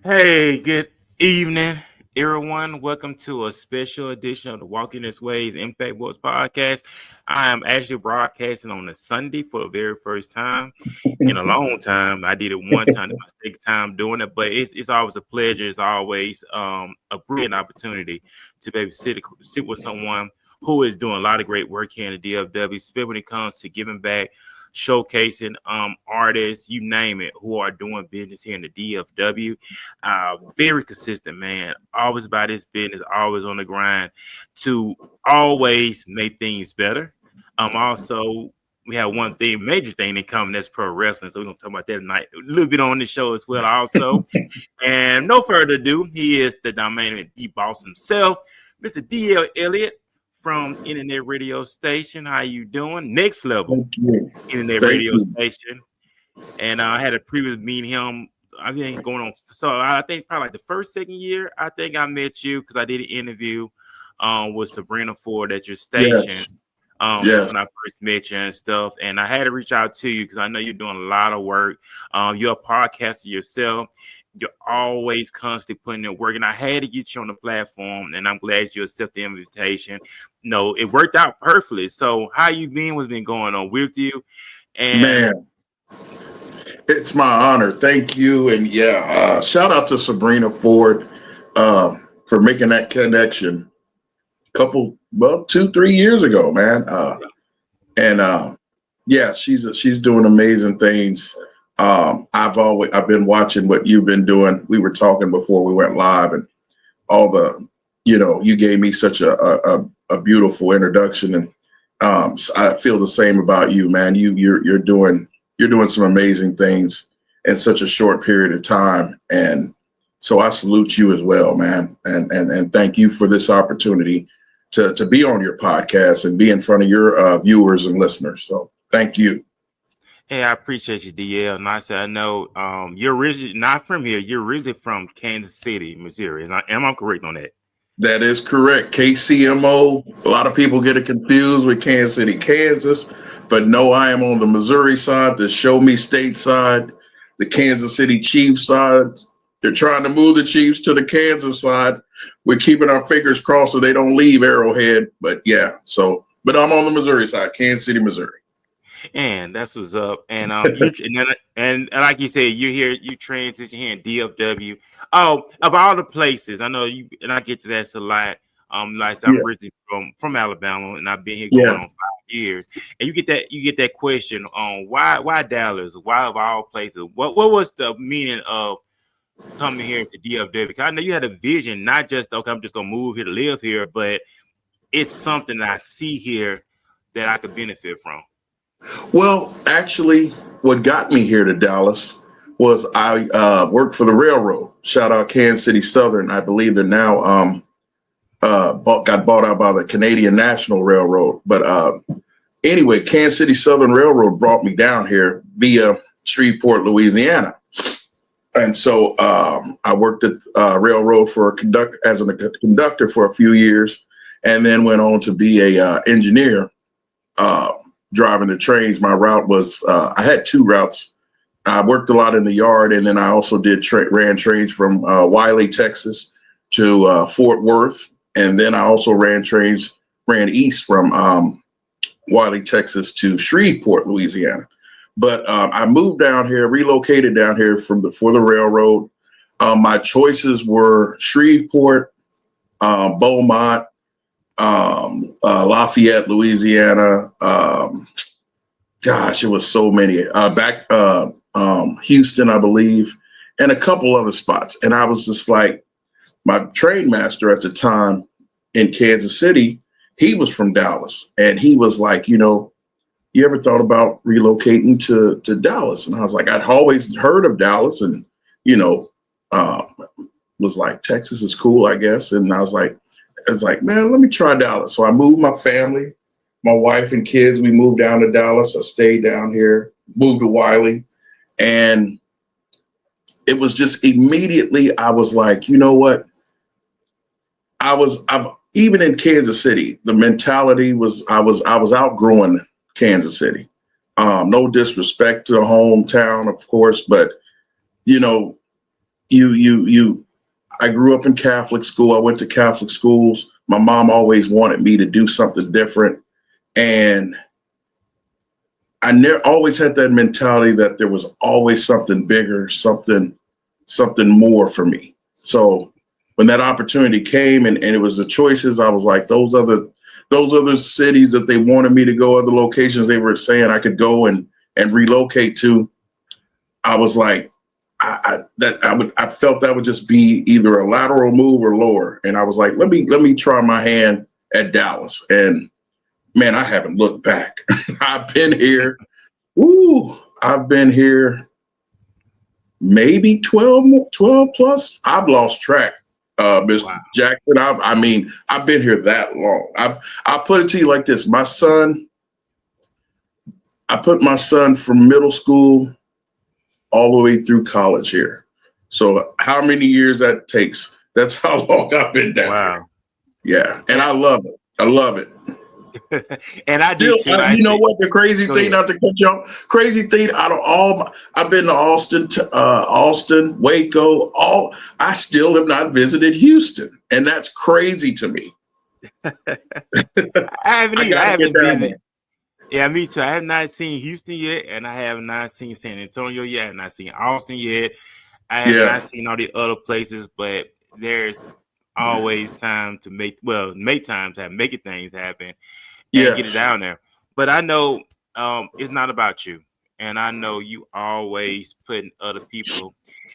Hey, good evening, everyone. Welcome to a special edition of the Walking This Ways Impact Boys podcast. I am actually broadcasting on a Sunday for the very first time in a long time. I did it one time, my second time doing it, but it's always a pleasure. It's always a brilliant opportunity to be able to sit with someone who is doing a lot of great work here in the DFW, especially when it comes to giving back, showcasing artists, you name it, who are doing business here in the DFW. Very consistent, man. Always about his business, always on the grind to always make things better. Also, we have one thing, major thing that coming, that's pro wrestling. So we're gonna talk about that tonight. A little bit on the show as well, also. And no further ado, he is the dominant boss himself, Mr. DL Elliott from Internet Radio Station. How you doing? Next level Thank you. Internet Thank Radio you. Station. And I had a previous meeting him. I think going on. So I think probably like the first, second year, I think I met you because I did an interview with Sabrina Ford at your Yes, station. That's yes, when I first met you and stuff. And I had to reach out to you because I know you're doing a lot of work. You're a podcaster yourself. You're always constantly putting in work. And I had to get you on the platform. And I'm glad you accepted the invitation. No, it worked out perfectly. So how you been? What's been going on with you? And man. It's my honor. Thank you. And yeah, shout out to Sabrina Ford for making that connection well, 2, 3 years ago, man. And yeah, she's doing amazing things. I've been watching what you've been doing. We were talking before we went live, and all you gave me such a beautiful introduction, and so I feel the same about you, man. You're doing some amazing things in such a short period of time, and so I salute you as well, man. And thank you for this opportunity to be on your podcast and be in front of your viewers and listeners. So thank you. hey, I appreciate you, DL. And I said, I know you're originally not from here. You're originally from Kansas City, Missouri. Am I correct on that? That is correct. KCMO. A lot of people get it confused with Kansas City, Kansas, but no, I am on the Missouri side, the Show Me State side, the Kansas City Chiefs side. They're trying to move the Chiefs to the Kansas side. We're keeping our fingers crossed so they don't leave Arrowhead. But yeah, but I'm on the Missouri side, Kansas City, Missouri. And that's what's up. And and like you said, you're here, you transition here in DFW. Oh, of all the places, I know you, and I get to that a lot. Like I said, I'm Yeah, originally from Alabama, and I've been here going yeah. on 5 years. And you get that question on why Dallas? Why of all places? What was the meaning of coming here to DFW? Because I know you had a vision, not just okay, I'm just gonna move here to live here, but it's something that I see here that I could benefit from. Well, actually, what got me here to Dallas was I worked for the railroad. Shout out Kansas City Southern. I believe they're now got bought out by the Canadian National Railroad. But anyway, Kansas City Southern Railroad brought me down here via Shreveport, Louisiana. And so I worked at railroad as a conductor for a few years, and then went on to be a engineer uh, driving the trains. My route was I had 2 routes. I worked a lot in the yard, and then I also ran trains from Wiley, Texas, to Fort Worth, and then I also ran east from Wiley, Texas, to Shreveport, Louisiana. But I moved down here, relocated down here for the railroad. My choices were Shreveport, Beaumont, Lafayette, Louisiana. Gosh, it was so many. Houston, I believe, and a couple other spots. And I was just like, my train master at the time in Kansas City, he was from Dallas, and he was like, you ever thought about relocating to Dallas? And I was like, I'd always heard of Dallas, and you know, uh, was like, Texas is cool, I guess. And I was like, man, let me try Dallas. So I moved my family, my wife and kids. We moved down to Dallas. I stayed down here, moved to Wiley, and it was just immediately. I was like, you know what? I've even in Kansas City, the mentality was I was outgrowing Kansas City. No disrespect to the hometown, of course, but you know, you. I grew up in Catholic school. I went to Catholic schools. My mom always wanted me to do something different, and I never always had that mentality that there was always something bigger, something more for me. So when that opportunity came and it was the choices, I was like, those other cities that they wanted me to go, other locations they were saying I could go and relocate to. I was like, I felt that would just be either a lateral move or lower. And I was like, let me try my hand at Dallas. And man, I haven't looked back. I've been here. I've been here maybe 12 plus. I've lost track, Mr. Wow. Jackson. I mean, I've been here that long. I'll put it to you like this. I put my son from middle school all the way through college here. So how many years that takes? That's how long I've been down here. Wow. Yeah, and And, I love it. I love it. and I do Still, too. you know what? The crazy Go thing, ahead. not to cut you off, crazy thing out of I've been to Austin, Waco. I still have not visited Houston, and that's crazy to me. I haven't I either. got I to get haven't down visited. there. Yeah, me too. I have not seen Houston yet, and I have not seen San Antonio yet. I have not seen Austin yet. I have not Yeah, seen all the other places, but there's always time to make time to make it things happen and get it yes, down there. But I know it's not about you, and I know you always putting other people,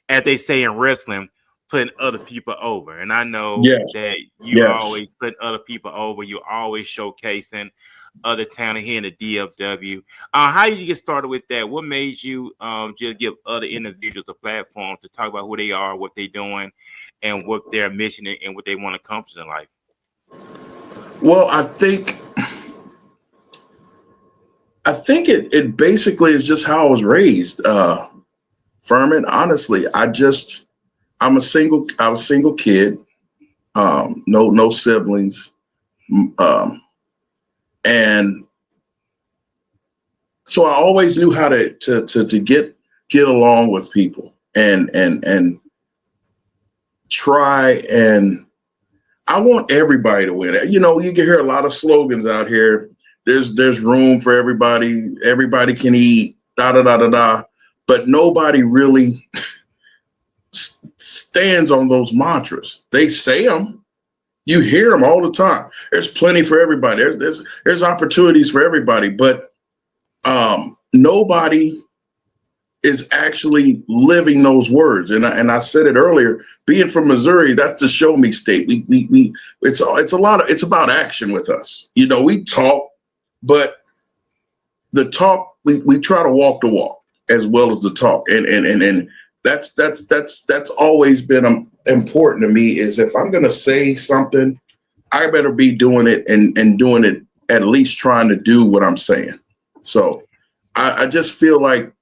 as they say in wrestling, putting other people over. And I know yes, that you yes. always put other people over. You always showcasing other talent here in the DFW. How did you get started with that? What made you just give other individuals a platform to talk about who they are, what they're doing, and what their mission and what they want to accomplish in life? Well, I think it basically is just how I was raised, Furman. Honestly, I was a single kid, no siblings, and so I always knew how to get along with people and try and I want everybody to win. You know, you can hear a lot of slogans out here. There's room for everybody. Everybody can eat. Da da da da da. But nobody really stands on those mantras. They say them. You hear them all the time. There's plenty for everybody. There's opportunities for everybody. But nobody is actually living those words. And I said it earlier. Being from Missouri, that's the show me state. We it's about action with us. You know, we talk, but the talk we try to walk the walk as well as the talk. And that's always been important to me. Is if I'm gonna say something, I better be doing it and doing it at least trying to do what I'm saying. So I just feel like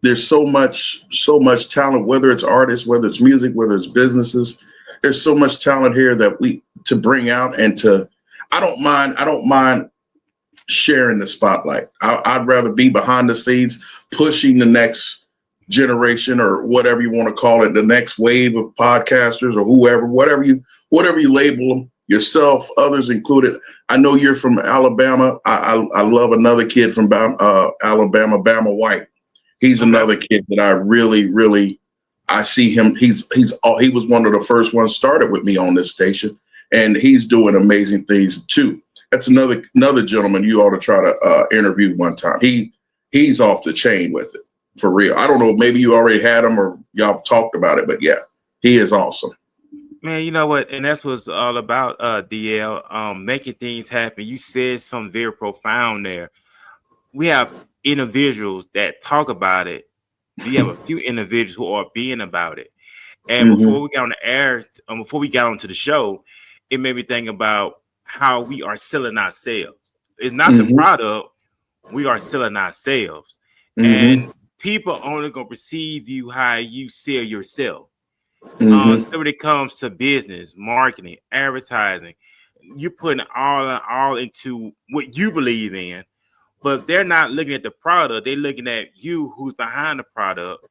there's so much talent, whether it's artists, whether it's music, whether it's businesses. There's so much talent here that we to bring out and to. I don't mind sharing the spotlight. I'd rather be behind the scenes, pushing the next generation or whatever you want to call it, the next wave of podcasters or whoever, whatever you label them, yourself, others included. I know you're from Alabama. I love another kid from Alabama, Bama White. He's Okay. another kid that I really I see him. He was one of the first ones started with me on this station, and he's doing amazing things too. That's another gentleman you ought to try to interview one time. He's off the chain with it for real. I don't know, maybe you already had him or y'all talked about it, but yeah, he is awesome. Man, you know what? And that's what's all about, DL. Making things happen. You said something very profound there. We have individuals that talk about it. We have a few individuals who are being about it. And before Hmm. we got on the air, before we got onto the show, it made me think about how we are selling ourselves. It's not the Hmm. product, we are selling ourselves. And Hmm. people only gonna perceive you how you sell yourself. So Hmm. when it comes to business, marketing, advertising, you're putting all into what you believe in, but they're not looking at the product. They're looking at you, who's behind the product,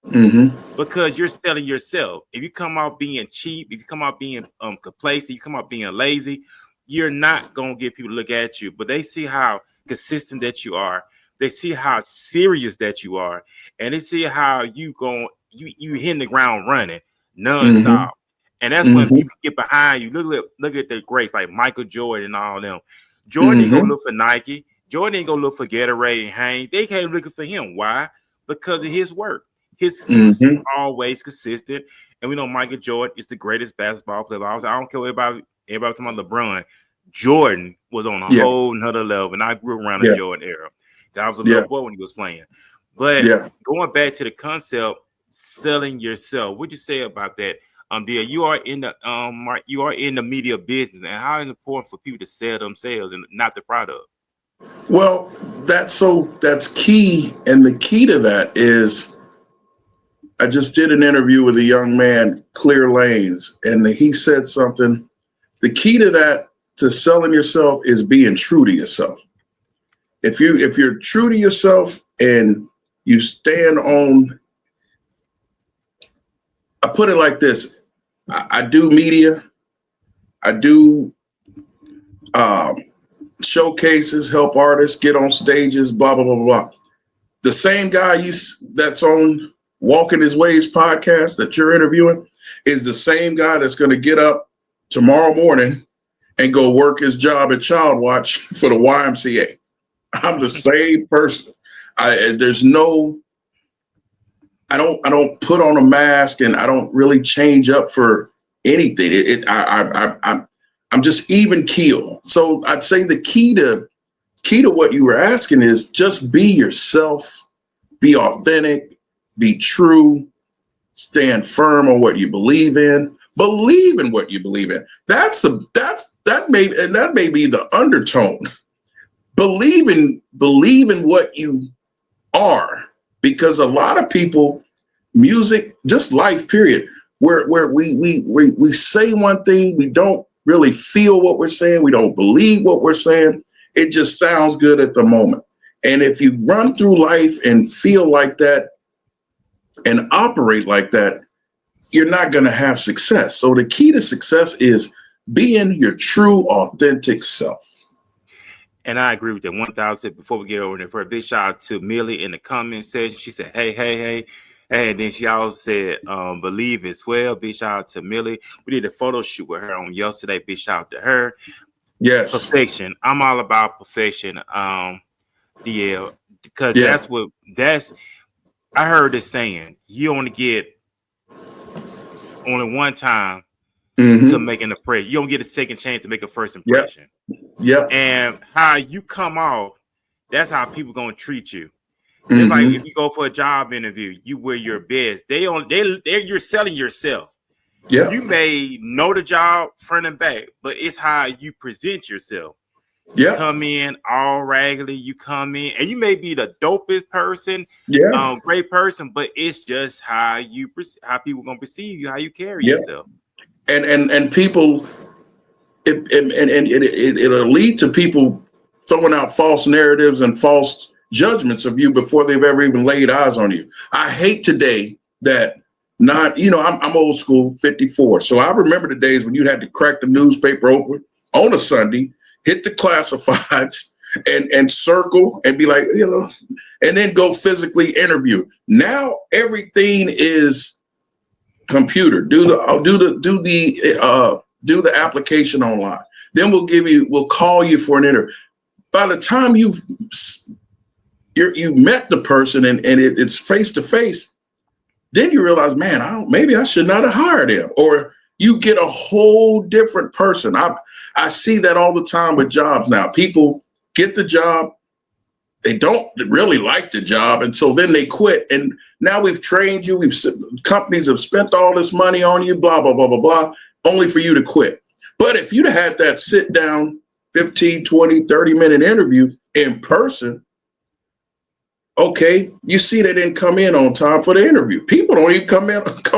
Mm-hmm. because you're selling yourself. If you come out being cheap, if you come out being complacent, you come out being lazy, you're not gonna get people to look at you. But they see how consistent that you are. They see how serious that you are, and they see how you hitting the ground running Mm-hmm. nonstop. And that's when Mm-hmm. people get behind you. Look at the greats like Michael Jordan and all of them. Jordan ain't gonna Mm-hmm. look for Nike. Jordan ain't gonna look for Gatorade and Hanes. They can't looking for him. Why? Because of his work. He was Mm-hmm. always consistent, and we know Michael Jordan is the greatest basketball player. I don't care what everybody talking about LeBron. Jordan was on a Yeah. whole nother level, and I grew around the Yeah. Jordan era. I was a little Yeah. boy when he was playing. But Yeah. going back to the concept, selling yourself. What'd you say about that? Dear, you are in the you are in the media business, and how is it important for people to sell themselves and not the product? Well, that's key. And the key to that is I just did an interview with a young man, Clear Lanes, and he said something. The key to that, to selling yourself, is being true to yourself. If you're true to yourself and you stand on, I put it like this. I do media, I do um, showcases, help artists get on stages, blah blah blah blah. The same guy that's on Walking His Ways podcast that you're interviewing is the same guy that's going to get up tomorrow morning and go work his job at Child Watch for the YMCA. I'm the same person. There's no, I don't put on a mask, and I don't really change up for anything. I'm just even keel. So I'd say the key to what you were asking is just be yourself, be authentic, be true, stand firm on what you believe in what you believe in. That may be the undertone. Believe in what you are, because a lot of people, music, just life, period, where we say one thing, we don't really feel what we're saying, we don't believe what we're saying. It just sounds good at the moment. And if you run through life and feel like that and operate like that, you're not going to have success. So the key to success is being your true, authentic self. And I agree with that 1,000. Before we get over there, for a big shout out to Millie in the comment section. She said, hey, hey, hey. And then she also said, believe as well. Big shout out to Millie. We did a photo shoot with her on yesterday. Big shout out to her. Yes. Perfection. I'm all about perfection. DL, because Yeah. I heard this saying, you only get only one time to Mm-hmm. make an impression. You don't get a second chance to make a first Yep. impression. Yep. And how you come off, that's how people gonna treat you. Just like if Mm-hmm. you go for a job interview, you wear your best. They you're selling yourself. Yep. You may know the job front and back, but it's how you present yourself. You Yep. come in all raggedy. You come in, and you may be the dopest person, Yeah. great person, but it's just how people gonna perceive you, how you carry Yep. yourself. And people, it'll lead to people throwing out false narratives and false judgments of you before they've ever even laid eyes on you. I hate today that, not, I'm old school, 54. So I remember the days when you had to crack the newspaper open on a Sunday, hit the classifieds, and circle and be like, and then go physically interview. Now everything is computer. Do the application online. Then we'll call you for an interview. By the time you've met the person, and it's face to face, then you realize, man, maybe I should not have hired him. Or you get a whole different person. I see that all the time with jobs now. People get the job, they don't really like the job, and so then they quit. And now we've trained you, companies have spent all this money on you, blah blah blah blah blah, only for you to quit. But if you'd had that sit down 15, 20, 30-minute interview in person, okay, you see they didn't come in on time for the interview. People don't even come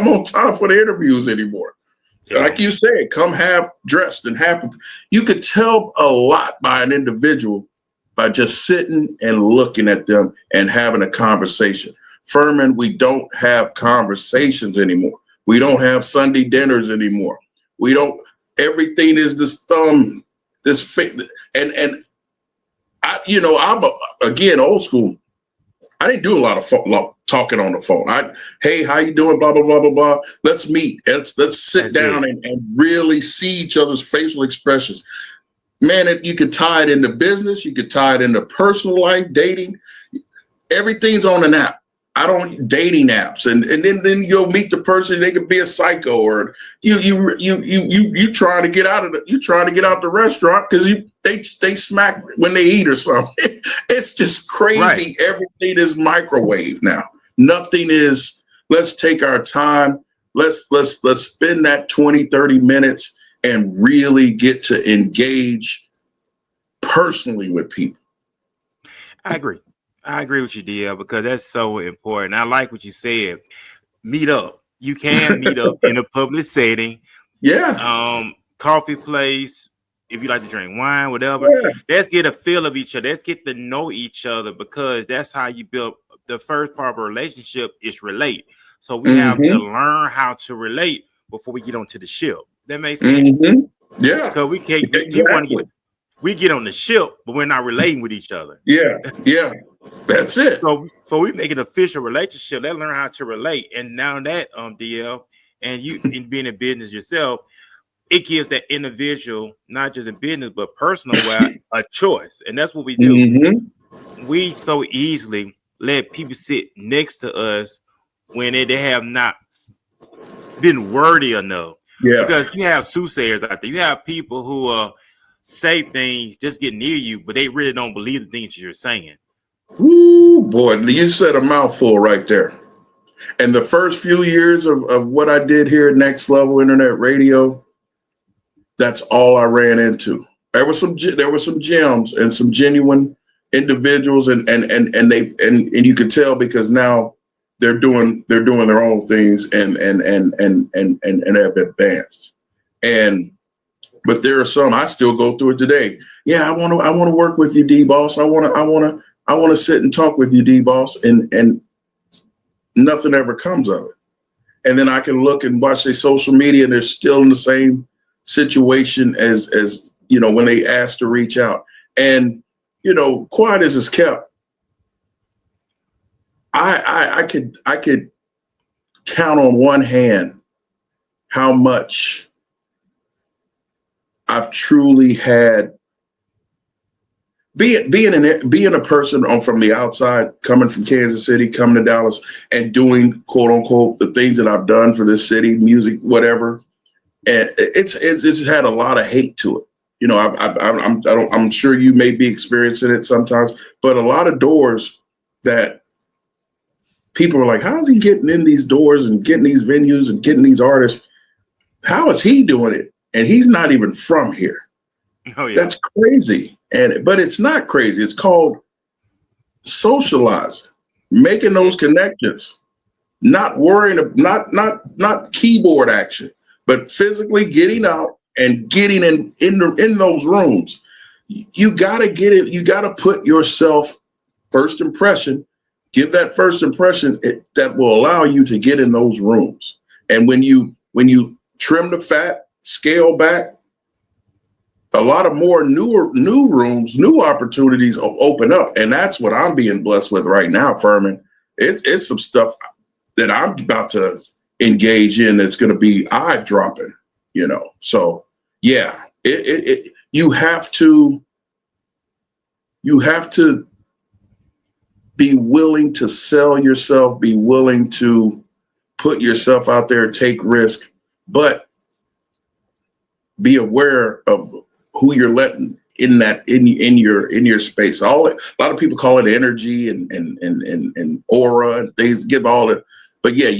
on time for the interviews anymore. They Like don't. you said, come half dressed and half. You could tell a lot by an individual by just sitting and looking at them and having a conversation. Furman, we don't have conversations anymore. We don't have Sunday dinners anymore. We don't. Everything is this this and I'm again old school. I didn't do a lot of talking on the phone. Hey, how you doing? Blah blah blah blah blah. Let's meet. Let's sit down and really see each other's facial expressions. Man, you could tie it into business. You could tie it into personal life, dating. Everything's on an app. I don't dating apps, and then you'll meet the person. They could be a psycho, or you trying to get out of the restaurant because they smack when they eat or something. It's just crazy. Right. Everything is microwave now. Nothing is. Let's take our time. Let's spend that 20, 30 minutes and really get to engage personally with people. I agree with you, DL, because that's so important. I like what you said. Meet up. You can meet up in a public setting. Yeah. Coffee place. If you like to drink wine, whatever. Yeah. Let's get a feel of each other. Let's get to know each other, because that's how you build the first part of a relationship is relate. So we have to learn how to relate before we get onto the ship. That makes sense. Yeah. Because we can't. Exactly. We get on the ship, but we're not relating with each other. Yeah. That's it. So we make an official relationship. Let's learn how to relate. And now that DL, and you in being in business yourself, it gives that individual, not just in business but personal, a choice. And that's what we do. We so easily let people sit next to us when they have not been worthy enough. Yeah. Because you have soothsayers out there. You have people who say things just get near you, but they really don't believe the things you're saying. Woo, boy, you said a mouthful right there. And the first few years of what I did here at Next Level Internet Radio, that's all I ran into. There were some gems and some genuine individuals, and you could tell because now they're doing their own things and have advanced. But there are some I still go through it today. Yeah, I want to work with you, D Boss. I want to sit and talk with you, D Boss, and nothing ever comes of it. And then I can look and watch their social media, and they're still in the same situation as when they asked to reach out. And quiet as it's kept, I could count on one hand how much I've truly had being a person from the outside, coming from Kansas City, coming to Dallas, and doing quote unquote the things that I've done for this city, music, whatever. And it's had a lot of hate to it. I'm sure you may be experiencing it sometimes, but a lot of doors that people are like, how is he getting in these doors and getting these venues and getting these artists? How is he doing it? And he's not even from here. Oh, yeah. That's crazy. But it's not crazy. It's called socializing, making those connections, not worrying, not keyboard action, but physically getting out and getting in those rooms. You gotta get it. You gotta put yourself first impression. Give that first impression that will allow you to get in those rooms. And when you trim the fat, scale back, a lot of more new rooms, new opportunities open up. And that's what I'm being blessed with right now, Furman. It's some stuff that I'm about to engage in that's going to be eye dropping, So yeah, you have to be willing to sell yourself, be willing to put yourself out there, take risk, but be aware of who you're letting in your space. A lot of people call it energy and aura and things. Give all it, but yeah,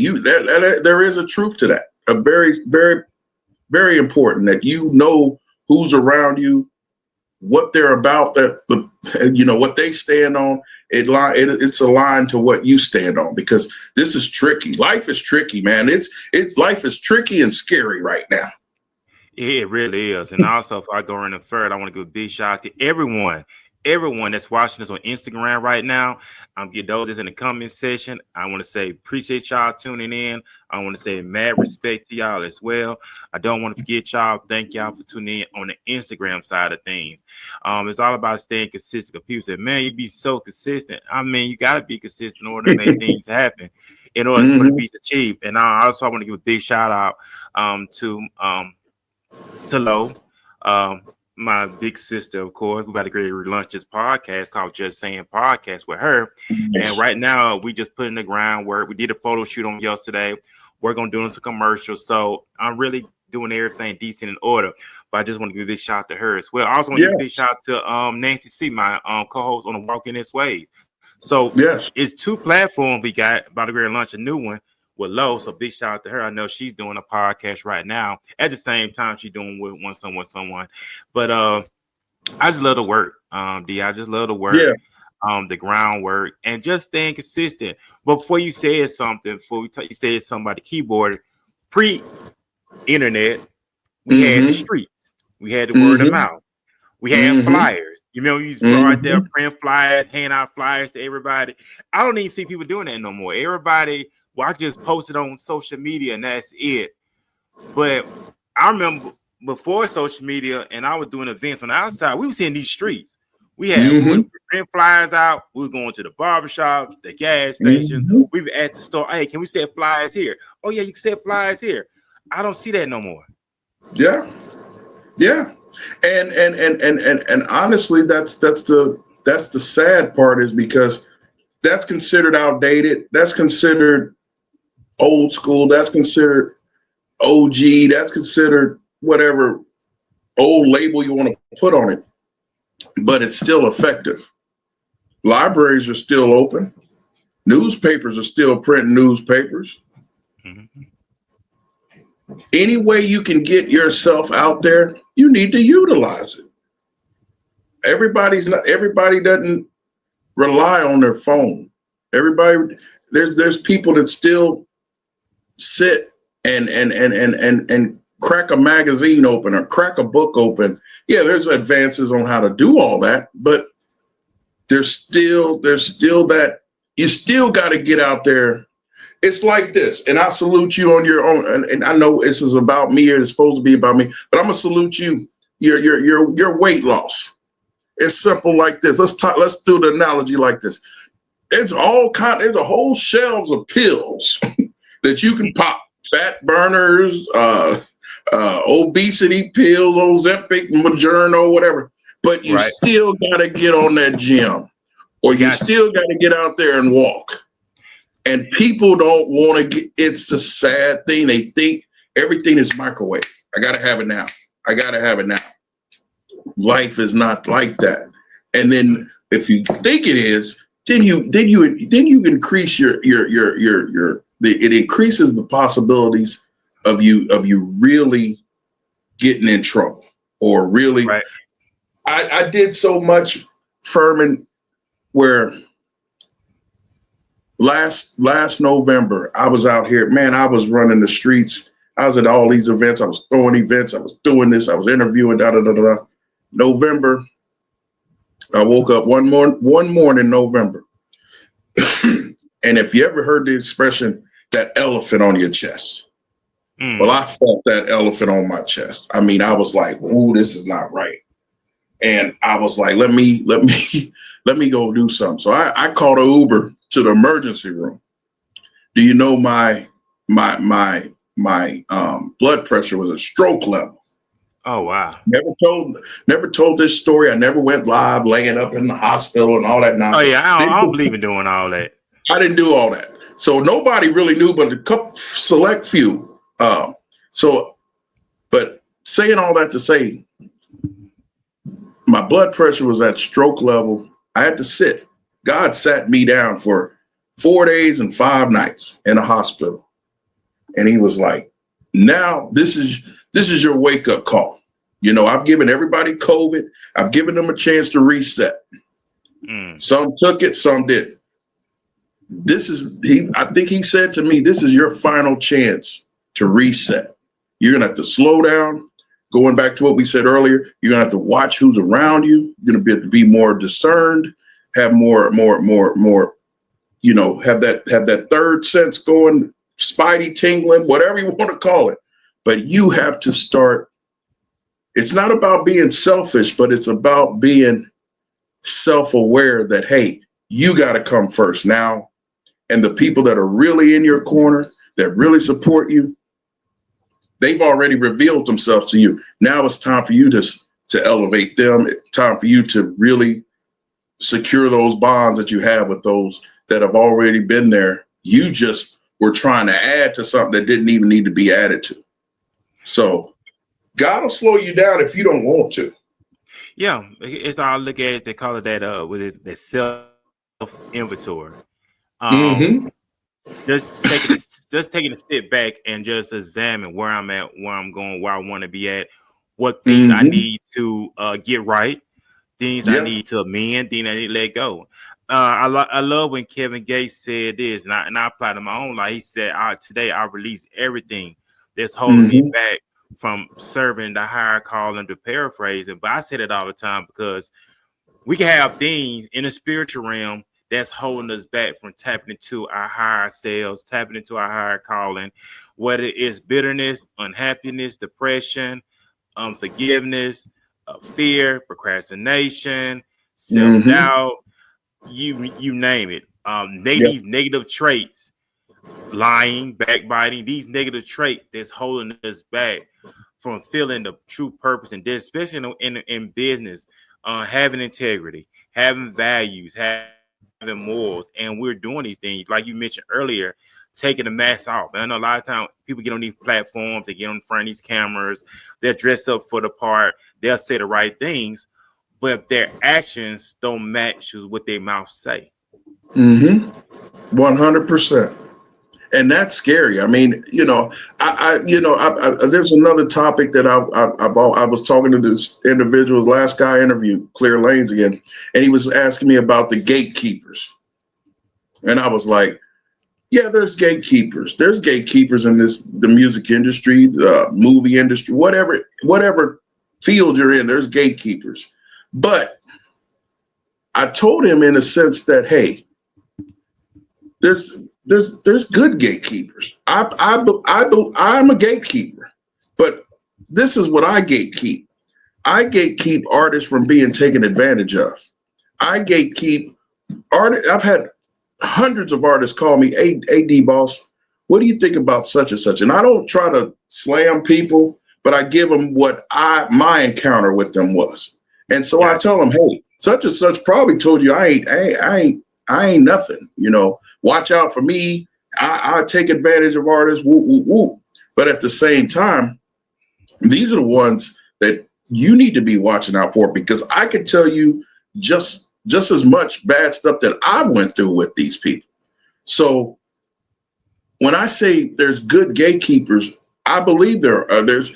there is a truth to that. A very, very, very important that who's around you, what they're about, what they stand on. It's aligned to what you stand on, because this is tricky. Life is tricky, man. Life is tricky and scary right now. It really is. And also, if I go in the third, I want to give a big shout out to everyone everyone that's watching us on Instagram right now. Get those that's in the comment section. I want to say appreciate y'all tuning in. I want to say mad respect to y'all as well. I don't want to forget y'all. Thank y'all for tuning in on the Instagram side of things. It's all about staying consistent. People say, man, you be so consistent. I mean, you got to be consistent in order to make things happen, in order for the beat achieved. And I also want to give a big shout out to Lo. My big sister, of course. We got a great lunch this podcast called Just Saying Podcast with her. And right now, we just put in the groundwork. We did a photo shoot on yesterday. We're going to do some commercials. So I'm really doing everything decent in order. But I just want to give a big shout out to her as well. I also want to give a big shout out to Nancy C., my co-host on the Walking Its Ways. So it's two platforms we got. About to great lunch, a new one with Lo. So big shout out to her. I know she's doing a podcast right now. At the same time, she's doing with someone. But I just love the work. D, I just love the work. The groundwork and just staying consistent. But before you said something, you said something about the keyboard, pre-internet, we had the streets. We had the word of mouth. We had flyers. You know, you go out there, print flyers, hand out flyers to everybody. I don't even see people doing that no more. Everybody, I just posted on social media and that's it. But I remember before social media and I was doing events on the outside, we were seeing these streets. We would print flyers out. We were going to the barbershop, the gas station. We were at the store. Hey, can we set flyers here? Oh yeah, you can set flyers here. I don't see that no more. Yeah. And honestly, that's the sad part is because that's considered outdated. That's considered old school. That's considered OG. That's considered whatever old label you want to put on it. But it's still effective. Libraries are still open. Newspapers are still printing newspapers. Any way you can get yourself out there, you need to utilize it. Everybody doesn't rely on their phone. There's people that still sit and crack a magazine open or crack a book open. Yeah, there's advances on how to do all that, but there's still that you still got to get out there. It's like this, and I salute you on your own. And I know this is about me, or it's supposed to be about me, but I'm gonna salute you. Your weight loss. It's simple like this. Let's do the analogy like this. There's a whole shelves of pills that you can pop. Fat burners, obesity pills, Ozempic, Moderna, whatever. But you still gotta get on that gym, or you still gotta get out there and walk. And people don't want to get, it's the sad thing. They think everything is microwave. I got to have it now. Life is not like that. And then if you think it is, then you increase it increases the possibilities of you really getting in trouble or really. I did so much, Furman, where last November, I was out here, man, I was running the streets. I was at all these events. I was throwing events. I was doing this. I was interviewing, November, I woke up one morning, November. And if you ever heard the expression, that elephant on your chest. Well, I felt that elephant on my chest. I mean, I was like, ooh, this is not right. And I was like, let me go do something. So I called an Uber to the emergency room. Do you know my blood pressure was a stroke level? Oh wow! Never told this story. I never went live, laying up in the hospital and all that nonsense. Oh yeah, I don't believe in doing all that. I didn't do all that. So nobody really knew, but a couple select few. But saying all that to say, my blood pressure was at stroke level. I had to sit. God sat me down for 4 days and 5 nights in a hospital. And he was like, now this is your wake up call. You know, I've given everybody COVID. I've given them a chance to reset. Some took it, some didn't. I think he said to me, this is your final chance to reset. You're going to have to slow down. going back to what we said earlier, you're gonna have to watch who's around you. You're gonna be more discerned, have more. Have that third sense going, spidey tingling, whatever you want to call it. But you have to start. It's not about being selfish, but it's about being self-aware that, hey, you got to come first now. And the people that are really in your corner, that really support you, they've already revealed themselves to you. Now it's time for you to elevate them. It's time for you to really secure those bonds that you have with those that have already been there. You just were trying to add to something that didn't even need to be added to. So God will slow you down if you don't want to. Yeah, it's all look at it. They call it that with the self inventory. Um, Mm-hmm. just taking a step back and just examine where I'm at, where I'm going, where I want to be at, what things I Mm-hmm. need to get right, things I Yeah. need to amend, things I need to let go. I love when Kevin Gates said this, and I apply to my own life. He said, "Today I release everything that's holding me Mm-hmm. back from serving the higher calling." To paraphrasing, but I said it all the time because we can have things in the spiritual realm that's holding us back from tapping into our higher selves, tapping into our higher calling, whether it's bitterness, unhappiness, depression, unforgiveness, fear, procrastination, self Mm-hmm. doubt, you name it. Yeah. Negative traits, lying, backbiting, these negative traits that's holding us back from feeling the true purpose and this, especially in business, having integrity, having values, having morals, and we're doing these things like you mentioned earlier, taking the mask off. And I know a lot of times people get on these platforms, they get on front of these cameras, they're dressed up for the part, they'll say the right things, but their actions don't match with what their mouth say. Mm-hmm. 100%. And that's scary. I mean, there's another topic that I was talking to this individual's last guy interview, Clear Lanes again, and he was asking me about the gatekeepers, and I was like, yeah, there's gatekeepers. There's gatekeepers in the music industry, the movie industry, whatever field you're in. There's gatekeepers, but I told him in a sense that, hey, there's good gatekeepers. I'm a gatekeeper, but this is what I gatekeep. I gatekeep artists from being taken advantage of. I gatekeep artists. I've had hundreds of artists call me, "AD boss, what do you think about such and such?" And I don't try to slam people, but I give them what my encounter with them was. And so I Gotcha. tell them, hey, such and such probably told you I ain't nothing. Watch out for me. I take advantage of artists. Whoop, whoop, whoop. But at the same time, these are the ones that you need to be watching out for, because I can tell you just as much bad stuff that I went through with these people. So when I say there's good gatekeepers, I believe there's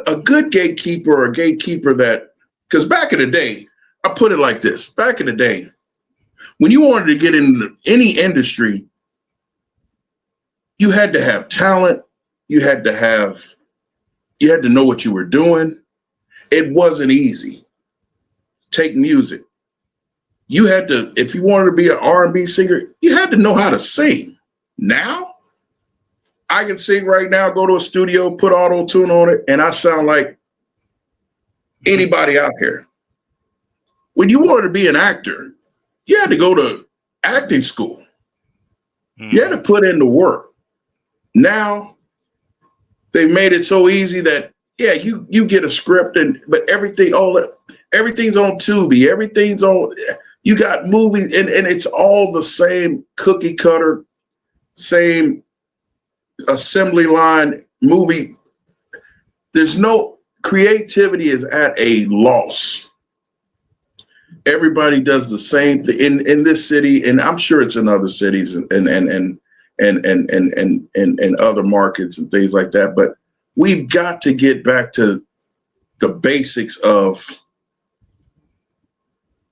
a good gatekeeper, or a gatekeeper that, because back in the day, I put it like this: back in the day, when you wanted to get into any industry, you had to have talent, you had to have you had to know what you were doing. It wasn't easy. Take music. You had to, if you wanted to be an R&B singer, you had to know how to sing. Now, I can sing right now, go to a studio, put auto tune on it, and I sound like anybody out here. When you wanted to be an actor, you had to go to acting school. You had to Mm-hmm. put in the work. Now, they made it so easy that, yeah, you get a script, but everything's on Tubi, everything's on. You got movies, and it's all the same cookie cutter, same assembly line movie. There's no creativity, is at a loss. Everybody does the same thing in this city, and I'm sure it's in other cities and other markets and things like that. But we've got to get back to the basics of,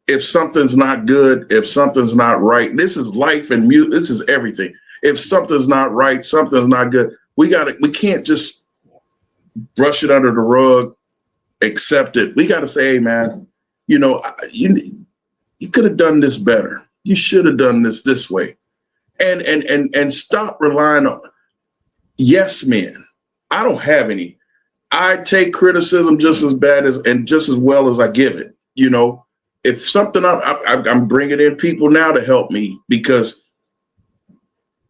if something's not good, if something's not right. This is life and music. This is everything. If something's not right, something's not good. We can't just brush it under the rug, accept it. We got to say, hey, man, you could have done this better. You should have done this way, and stop relying on yes men. I don't have any. I take criticism just as bad as and just as well as I give it. If something I'm bringing in people now to help me because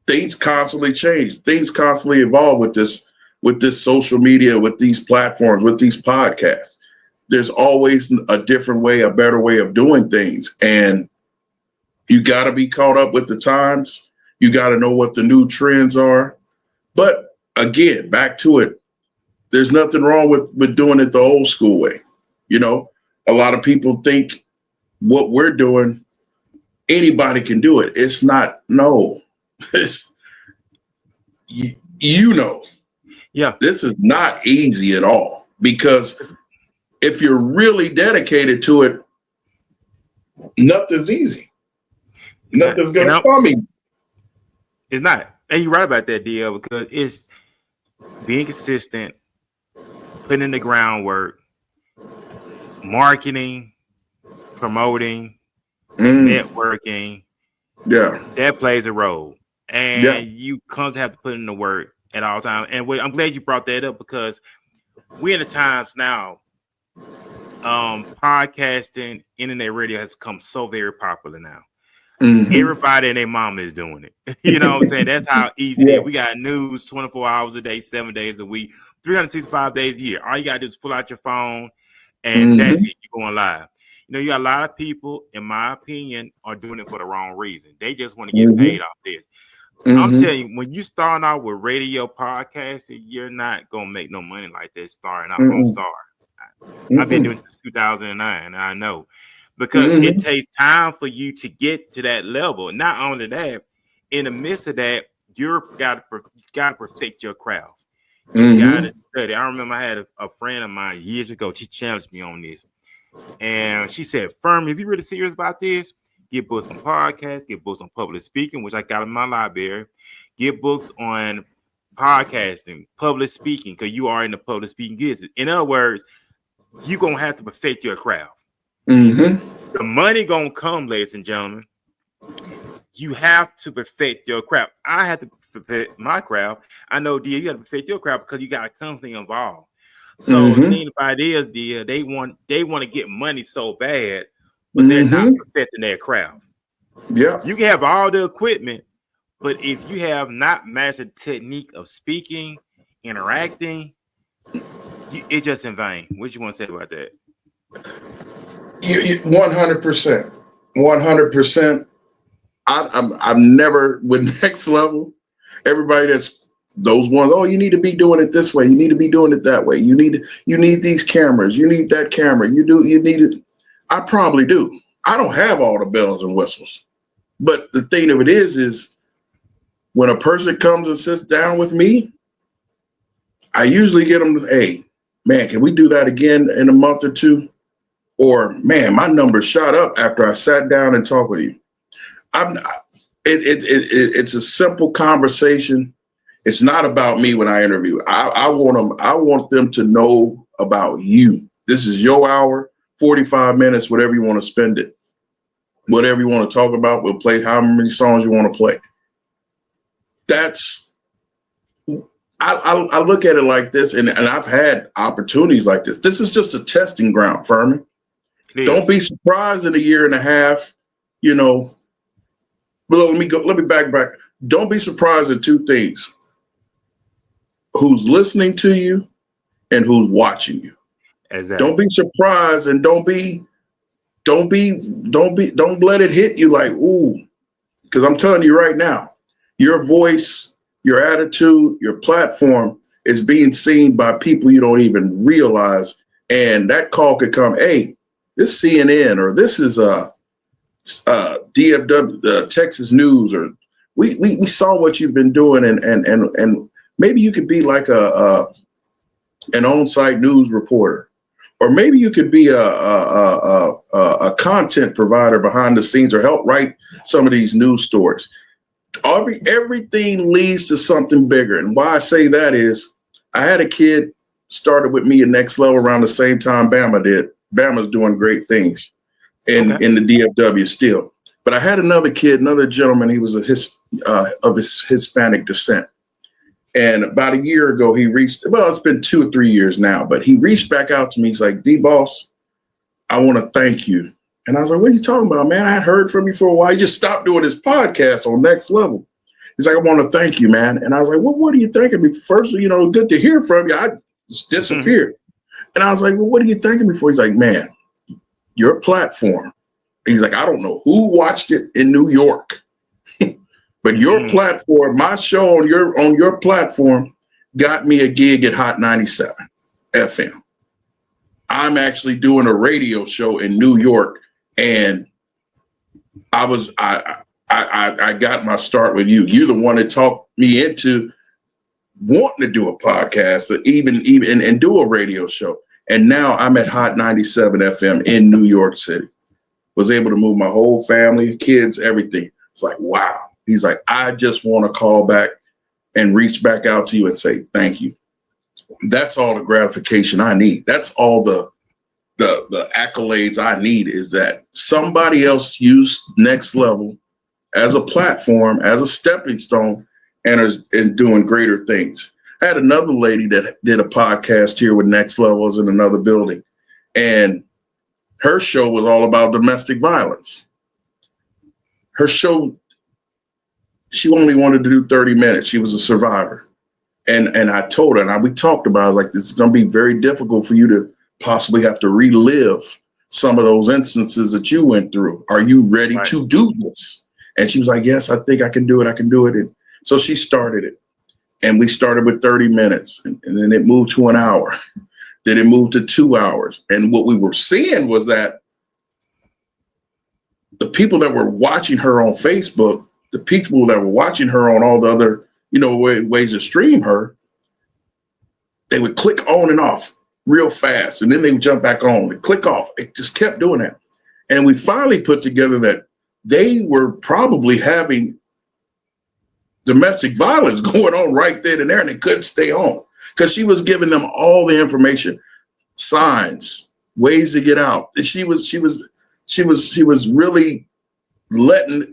things constantly change, things constantly evolve with this social media, with these platforms, with these podcasts. There's always a different way, a better way of doing things, and you got to be caught up with the times. You got to know what the new trends are. But again, back to it. There's nothing wrong with doing it the old school way. A lot of people think what we're doing, anybody can do it. It's not. No, it's, Yeah, this is not easy at all, because if you're really dedicated to it, nothing's easy. Nothing's going to come easy. It's not. And you're right about that, DL, because it's being consistent, putting in the groundwork, marketing, promoting, networking. Yeah. That plays a role. And you constantly have to put in the work at all times. And I'm glad you brought that up, because we're in the times now, podcasting, internet radio has become so very popular now. Mm-hmm. Everybody and their mama is doing it. You know what I'm saying? That's how easy it is. We got news 24 hours a day, 7 days a week, 365 days a year. All you got to do is pull out your phone, and that's it. You're going live. You got a lot of people, in my opinion, are doing it for the wrong reason. They just want to get paid off this. I'm telling you, when you start out with radio podcasting, you're not going to make no money like that starting out. I'm sorry. I've been doing it since 2009, and I know. Because it takes time for you to get to that level. Not only that, in the midst of that, you got to perfect your craft. You got to study. I remember I had a friend of mine years ago. She challenged me on this. And she said, Firm, if you're really serious about this, get books on podcasts, get books on public speaking, which I got in my library. Get books on podcasting, public speaking, because you are in the public speaking business. In other words, you're going to have to perfect your craft. The money gonna come, ladies and gentlemen. You have to perfect your craft. I have to perfect my craft. I know, dear, you got to perfect your craft because you got to constantly involved. So the thing about it is, dear, they want to get money so bad, but they're not perfecting their craft. Yeah, you can have all the equipment, but if you have not mastered the technique of speaking, interacting, it's just in vain. What you want to say about that? 100%. 100%. I'm never with next level. Everybody that's those ones, oh, you need to be doing it this way. You need to be doing it that way. You need these cameras. You need that camera. You need it. I probably do. I don't have all the bells and whistles. But the thing of it is when a person comes and sits down with me, I usually get them, hey, man, can we do that again in a month or two? Or, man, my numbers shot up after I sat down and talked with you. It's a simple conversation. It's not about me when I interview. I want them to know about you. This is your hour, 45 minutes, whatever you want to spend it. Whatever you want to talk about, we'll play how many songs you want to play. I look at it like this, and I've had opportunities like this. This is just a testing ground, Furman. Don't be surprised in a year and a half, Well, let me back. Don't be surprised at two things: who's listening to you and who's watching you. Exactly. Don't be surprised, and don't let it hit you like, ooh, because I'm telling you right now, your voice, your attitude, your platform is being seen by people you don't even realize. And that call could come, hey, this CNN, or this is DFW, Texas News, or we saw what you've been doing, and maybe you could be like an on-site news reporter, or maybe you could be a content provider behind the scenes, or help write some of these news stories. Everything leads to something bigger, and why I say that is, I had a kid started with me at Next Level around the same time Bama did. Bama's doing great things in the DFW still. But I had another kid, another gentleman. He was of his Hispanic descent. And about a year ago, it's been 2 or 3 years now, but he reached back out to me. He's like, D-Boss, I want to thank you. And I was like, what are you talking about, man? I had heard from you for a while. He just stopped doing his podcast on Next Level. He's like, I want to thank you, man. And I was like, well, what are you thanking me? First, good to hear from you. I just disappeared. And I was like, well, what are you thanking me for? He's like, man, your platform. He's like, I don't know who watched it in New York, but your platform, my show on your platform got me a gig at Hot 97 FM. I'm actually doing a radio show in New York, and I got my start with you. You're the one that talked me into wanting to do a podcast, or even and do a radio show. And now I'm at Hot 97 FM in New York City. Was able to move my whole family, kids, everything. It's like, wow. He's like, I just want to call back and reach back out to you and say thank you. That's all the gratification I need. That's all the accolades I need, is that somebody else used Next Level as a platform, as a stepping stone, and is doing greater things. I had another lady that did a podcast here with Next Levels in another building, and her show was all about domestic violence. Her show, she only wanted to do 30 minutes. She was a survivor. And I told her, and we talked about, I was like, this is going to be very difficult for you to possibly have to relive some of those instances that you went through. Are you ready to do this? And she was like, yes, I think I can do it. I can do it. And so she started it. And we started with 30 minutes, and then it moved to an hour. Then it moved to 2 hours. And what we were seeing was that the people that were watching her on Facebook, the people that were watching her on all the other, ways to stream her, they would click on and off real fast. And then they would jump back on and click off. It just kept doing that. And we finally put together that they were probably having domestic violence going on right then and there, and they couldn't stay on because she was giving them all the information, signs, ways to get out. And she was really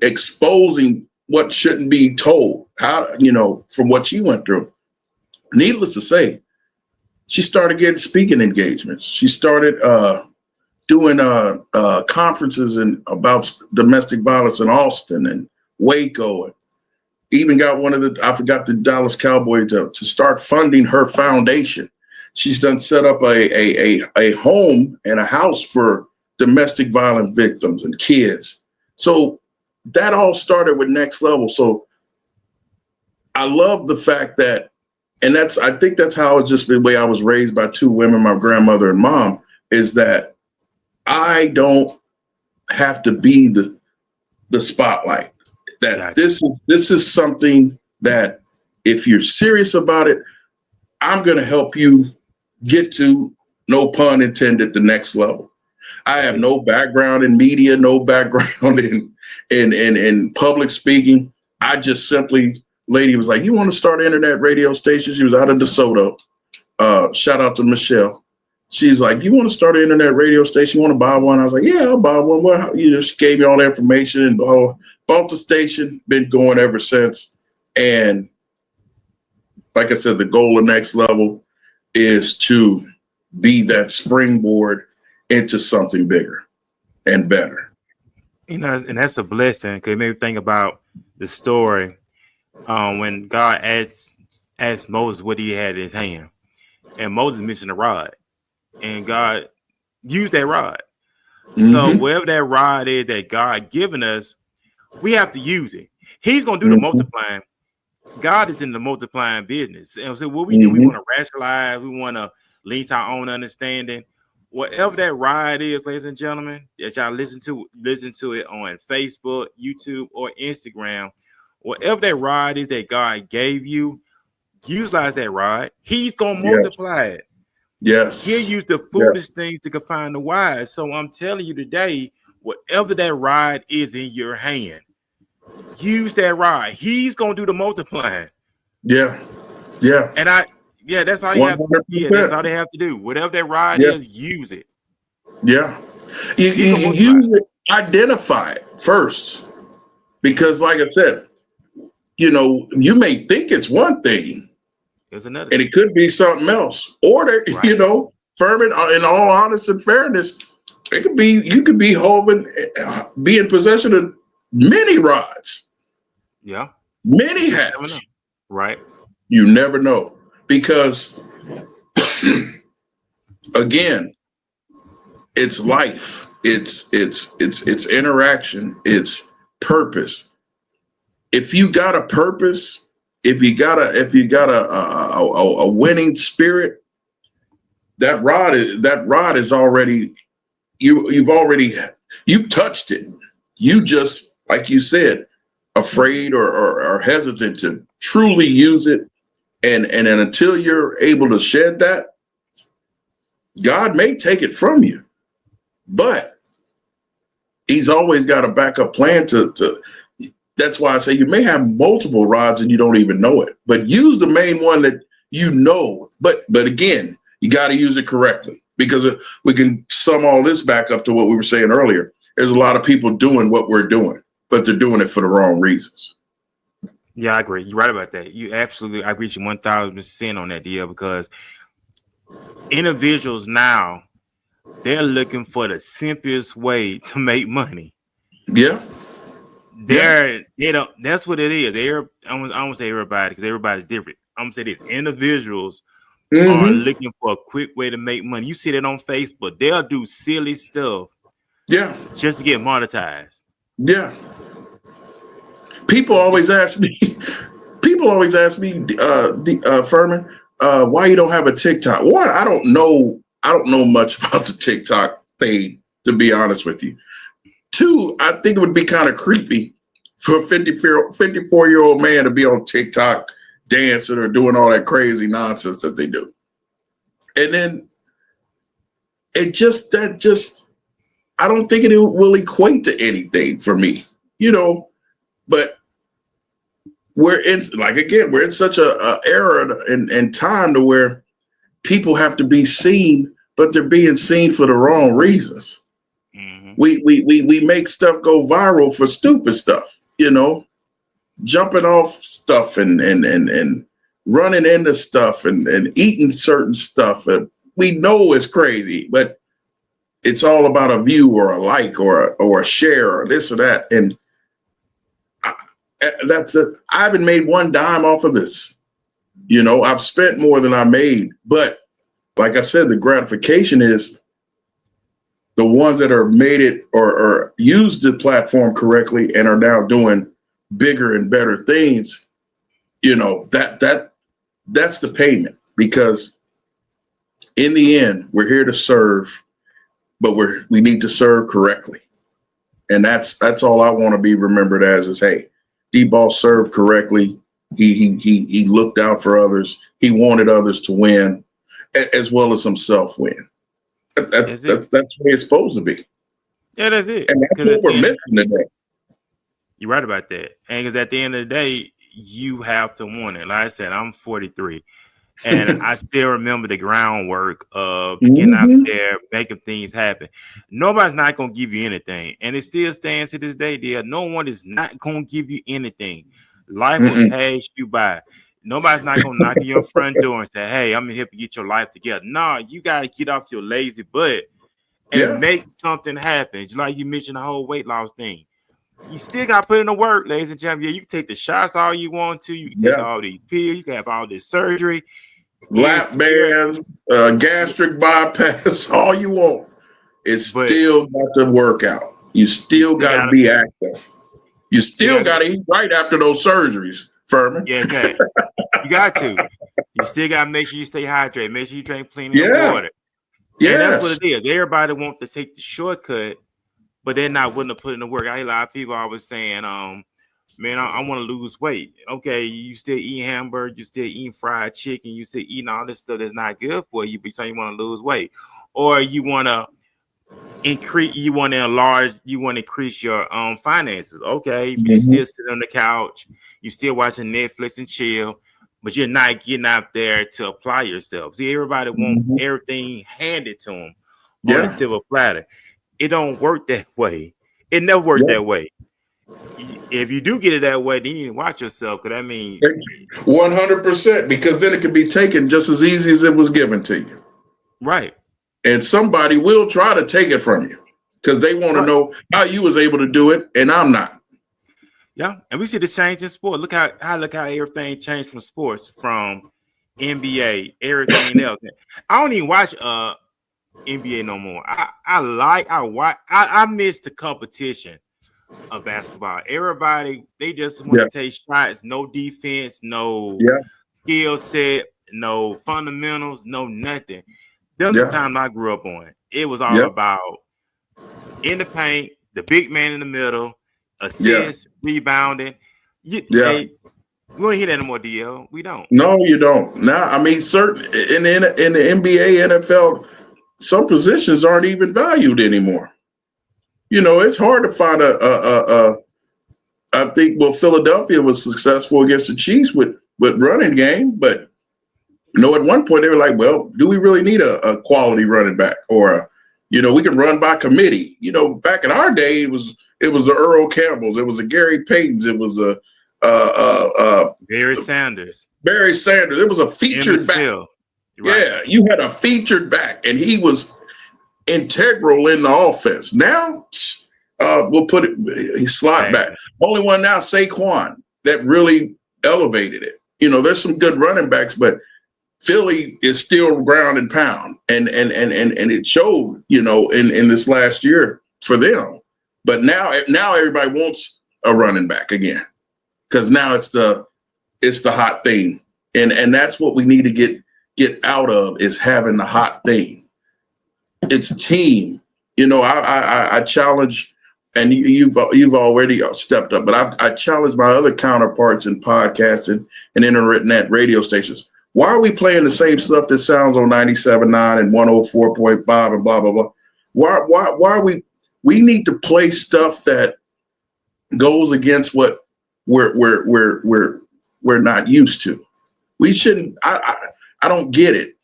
exposing what shouldn't be told, how, from what she went through. Needless to say, she started getting speaking engagements. She started doing conferences about domestic violence in Austin and Waco, and even got I forgot the Dallas Cowboy to start funding her foundation. She's done set up a home and a house for domestic violence victims and kids. So that all started with Next Level. So I love the fact that, and I think that's how it's just the way I was raised by two women, my grandmother and mom, is that I don't have to be the spotlight. That this is something that if you're serious about it, I'm going to help you get to, no pun intended, the next level. I have no background in media, no background in public speaking. I just simply, lady was like, you want to start an internet radio station? She was out of DeSoto. Shout out to Michelle. She's like, you want to start an internet radio station? You want to buy one? I was like, yeah, I'll buy one. Well, she gave me all the information and bought the station, been going ever since. And like I said, the goal of Next Level is to be that springboard into something bigger and better. And that's a blessing, because it made me think about the story when God asked Moses what he had in his hand, and Moses missing a rod, and God used that rod. Mm-hmm. So whatever that rod is that God given us, we have to use it. He's going to do the multiplying. God is in the multiplying business. And so what we do, we want to rationalize, we want to lean to our own understanding. Whatever that ride is, ladies and gentlemen, that y'all listen to it on Facebook, YouTube, or Instagram. Whatever that ride is that God gave you, utilize that ride. He's going to multiply it. Yes. He'll use the foolish things to confine the wise. So I'm telling you today, whatever that ride is in your hand, use that ride. He's going to do the multiplying. Yeah. Yeah. And Yeah, that's all you have. Yeah, that's 100%. all they have to do. Whatever that rod Yeah, is, use it. yeah. You, Pick you, a you multiply. use it, identify it first, Mm-hmm. because, like I said, you may think it's one thing, There's another and it thing. could be something else. Or, Right. Furman, in all honesty and fairness, it could be you could be in possession of many rods, Yeah. You many just never know. hats. Right. You never know because, again, it's life. It's interaction. It's purpose. If you got a purpose, if you got a winning spirit, that rod is already you've touched it. You just, like you said, afraid or hesitant to truly use it, and then until you're able to shed that, God may take it from you, but He's always got a backup plan to. That's why I say you may have multiple rods and you don't even know it, but use the main one that you know. But again, you got to use it correctly, because we can sum all this back up to what we were saying earlier. There's a lot of people doing what we're doing, but they're doing it for the wrong reasons. Yeah, I agree. You're right about that. You absolutely, I agree with you 1,000% on that deal, because individuals now, they're looking for the simplest way to make money. Yeah, yeah. They don't. That's what it is. I won't say everybody, because everybody's different. I'm gonna say this: individuals are Hmm. looking for a quick way to make money. You see that on Facebook. They'll do silly stuff Yeah, just to get monetized. yeah. People always ask me. People always ask me, Furman, why you don't have a TikTok? One, I don't know. I don't know much about the TikTok thing, to be honest with you. Two, I think it would be kind of creepy for a 54-year-old man to be on TikTok dancing or doing all that crazy nonsense that they do. And then I don't think it will equate to anything for me, you know. But we're in such a era and time to where people have to be seen, but they're being seen for the wrong reasons. Mm-hmm. We make stuff go viral for stupid stuff, jumping off stuff and running into stuff and eating certain stuff. We know it's crazy, but it's all about a view or a like or a share or this or that. And I, I haven't made one dime off of this. I've spent more than I made, but like I said, the gratification is the ones that are made it or used the platform correctly and are now doing bigger and better things. That's the payment, because in the end, we're here to serve, but we need to serve correctly. And that's all I want to be remembered as is, hey, D-Ball served correctly. He looked out for others. He wanted others to win, as well as himself win. That's That's it. that's that's the way it's supposed to be, Yeah, that's it. and that's Because what at the we're end, missing today. you're right about that. And because at the end of the day, you have to want it. Like I said, I'm 43. And I still remember the groundwork of getting out Hmm. there, making things happen. Nobody's not going to give you anything. And it still stands to this day, dear. No one is not going to give you anything. Life will Mm-mm. pass you by. Nobody's not going to knock on your front door and say, hey, I'm going to help you get your life together. No, you got to get off your lazy butt and Yeah, make something happen. Just like you mentioned the whole weight loss thing. You still got to put in the work, ladies and gentlemen. Yeah, you can take the shots all you want to. You can take yeah. all these pills. You can have all this surgery. If Lap you're bands, gastric bypass, all you want. It's But still got to work out. You you still still got to gotta, be active. You you still still gotta, got to eat right after those surgeries, Furman. yeah, exactly. You got to. You still gotta make sure you stay hydrated. Make sure you drink plenty of Yeah. water. And that's what Yes. it is. Everybody wants to take the shortcut, but they're not willing to put in the work. I hear a lot of people always saying, man, I want to lose weight. Okay, you still eating hamburger, you still eating fried chicken, you still eating all this stuff that's not good for you, but you want to lose weight. Or you want to you want to increase your finances. Okay, but you Mhm. still sit on the couch, you still watching Netflix and chill. but you're not getting out there to apply yourself. See, everybody want Mhm. everything handed to them on a Yeah. silver platter. It don't work that way. It never worked Yeah. that way. If you do get it that way, then you need to watch yourself. Because I mean, 100%, because then it can be taken just as easy as it was given to you. right, And somebody will try to take it from you because they want to right, know how you was able to do it and I'm not. yeah. And we see the change in sport. Look how everything changed from sports, from NBA, everything else. I don't even watch NBA no more. I miss the competition of basketball. Everybody, they just want Yeah. to take shots, no defense, no Yeah. skill set, no fundamentals, no nothing. Them the Yeah. time I grew up on. It was all Yeah. about in the paint, the big man in the middle, Yeah. assist, rebounding. Yeah. Hey, we don't hear that anymore, DL. We don't. No, you don't. Now, I mean, certain in the NBA, NFL, some positions aren't even valued anymore. It's hard to find a I think, well, Philadelphia was successful against the Chiefs with running game, but at one point they were like, well, do we really need a quality running back, or we can run by committee? Back in our day, it was the Earl Campbells, it was the Gary Paytons, it was a Barry Sanders, Barry Sanders, it was a Emmett featured back. Smith. Right. Yeah, you had a featured back, and he was integral in the offense. Now, we'll put it, he slot back. Exactly. Only one now, Saquon, that really elevated it. There's some good running backs, but Philly is still ground and pound, and it showed, in this last year for them. But now everybody wants a running back again because now it's the hot thing, and that's what we need to get out of, is having the hot thing. It's a team. I challenge, and you've already stepped up, but I challenge my other counterparts in podcasting and internet radio stations. Why are we playing the same stuff that sounds on 97.9 and 104.5 and blah blah blah? Why are we need to play stuff that goes against what we're not used to. We shouldn't. I don't get it,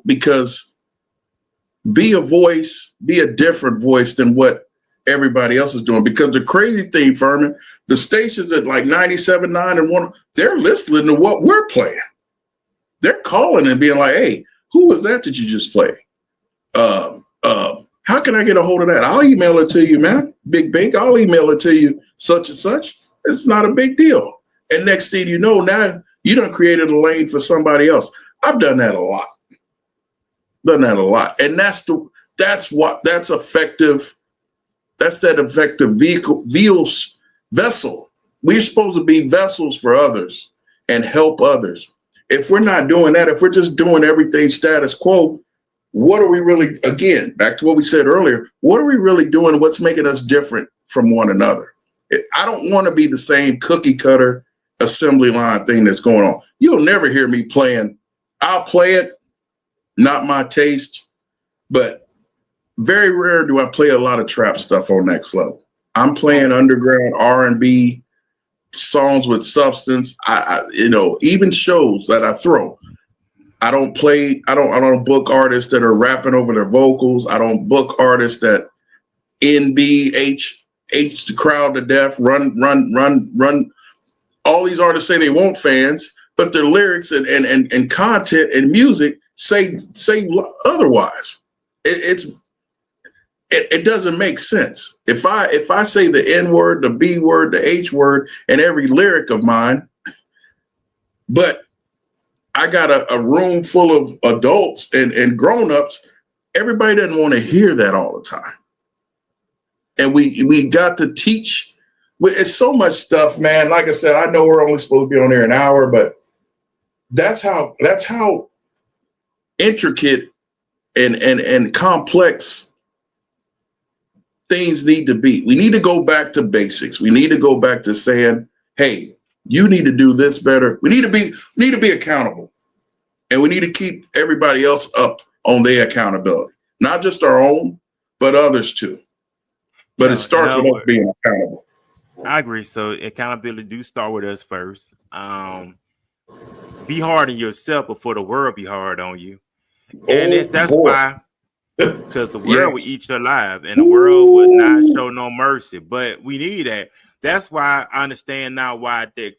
because be a voice, be a different voice than what everybody else is doing. Because the crazy thing, Furman, the stations at like 97.9 and 1, they're listening to what we're playing. They're calling and being like, hey, who was that you just played? How can I get a hold of that? I'll email it to you, man. Big Bink, I'll email it to you, such and such. It's not a big deal. And next thing you know, now you done created a lane for somebody else. I've done that a lot. And that's effective. That's that effective vessel. We're supposed to be vessels for others and help others. If we're not doing that, if we're just doing everything status quo, what are we really, again, back to what we said earlier, what are we really doing? What's making us different from one another? I don't want to be the same cookie cutter assembly line thing that's going on. You'll never hear me playing. I'll play it, not my taste, but very rare do I play a lot of trap stuff on Next Level. I'm playing underground R&B songs with substance. Even shows that I throw. I don't book artists that are rapping over their vocals. I don't book artists that H the crowd to death, run. All these artists say they want fans, but their lyrics and content and music say otherwise. It doesn't make sense. If I say the N word, the B word, the H word, and every lyric of mine, but I got a room full of adults and grown-ups, everybody doesn't want to hear that all the time. And we got to teach. It's so much stuff, man. Like I said, I know we're only supposed to be on there an hour, but that's how intricate and complex things need to be. We need to go back to basics. We need to go back to saying, hey, you need to do this better. We need to be accountable. And we need to keep everybody else up on their accountability. Not just our own, but others too. But it Yeah, starts with us being accountable. I agree. So accountability do start with us first. be hard on yourself before the world be hard on you. And Oh that's boy. why, because the Yeah. world will eat you alive and the world would not Ooh. show no mercy. But we need that. That's why I understand now why they,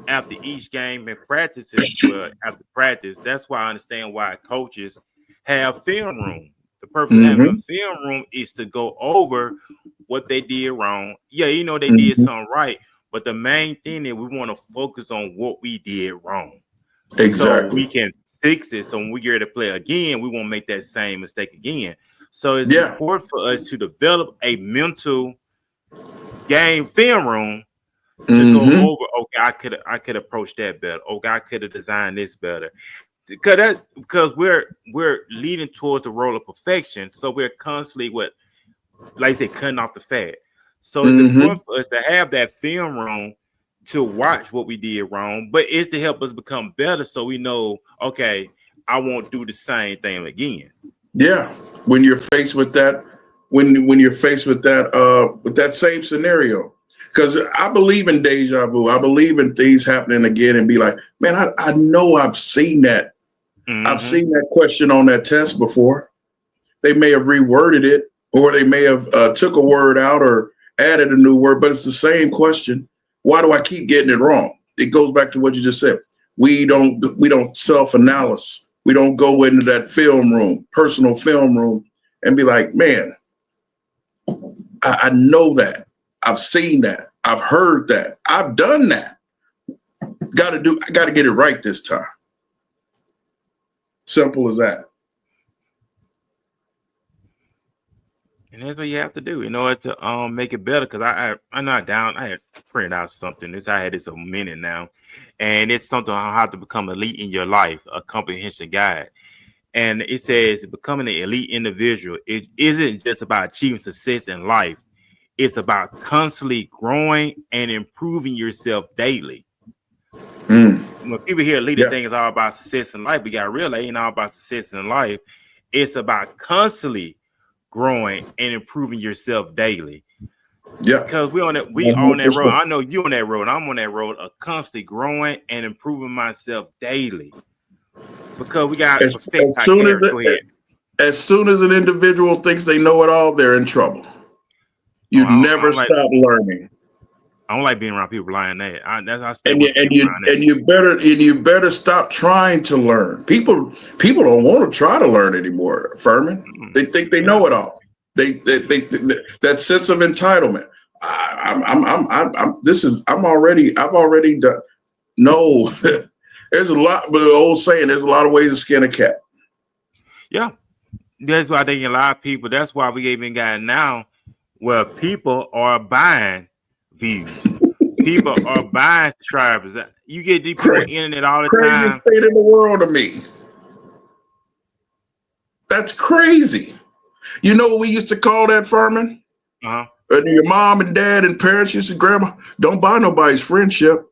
after each game and practices, well, after practice, that's why I understand why coaches have film room. The purpose of having a Mm-hmm. film room is to go over what they did wrong. Yeah, they did Mm-hmm. something right, but the main thing is we want to focus on what we did wrong so we Exactly. can fix it. So when we get to play again, we won't make that same mistake again. So it's Yeah. important for us to develop a mental game film room to go Mm-hmm. over. Okay, I could approach that better. Okay, I could have designed this better. Because we're leading towards the role of perfection. So we're constantly like I said, cutting off the fat. So it's Mm-hmm. important for us to have that film room to watch what we did wrong, but it's to help us become better so we know, okay, I won't do the same thing again. Yeah. When you're faced with that, when you're faced with that same scenario. Because I believe in deja vu. I believe in things happening again and be like, man, I know I've seen that. I've Mm-hmm. seen that question on that test before. They may have reworded it, or they may have took a word out or added a new word, but it's the same question. Why do I keep getting it wrong? It goes back to what you just said. We don't self-analyze. We don't go into that film room, personal film room, and be like, man, I know that. I've seen that. I've heard that. I've done that. I gotta get it right this time. Simple as that. And that's what you have to do in order to make it better. Because I'm not down. I had printed out something. I had this a minute now, and it's something on how to become elite in your life, a comprehension guide. And it says becoming an elite individual, it isn't just about achieving success in life. It's about constantly growing and improving yourself daily. Mm, When people hear leader yeah, think it's all about success in life, we got to realize it ain't all about success in life. It's about constantly growing and improving yourself daily. yeah, Because we on that road. 100%. I know you on that road. I'm on that road of constantly growing and improving myself daily. Because we got to perfect As our soon as character. Go ahead. as soon as an individual thinks they know it all, they're in trouble. Oh, You I never don't like stop learning, being around people lying that. I stay and away you from and people you lying that. and you better stop trying to learn. People don't want to try to learn anymore, Furman. Mm, They think they yeah. know it all. They that sense of entitlement. I've already done. No, there's a lot. But the old saying, there's a lot of ways to skin a cat. Yeah. That's why they a lot of people. That's why we even got now where people are buying views. People are buying subscribers. You get these people on Cra- the internet all the Craziest time. thing in the world to me. That's crazy. You know what we used to call that, Furman? Uh-huh. And your mom and dad and parents used to, grandma, don't buy nobody's friendship.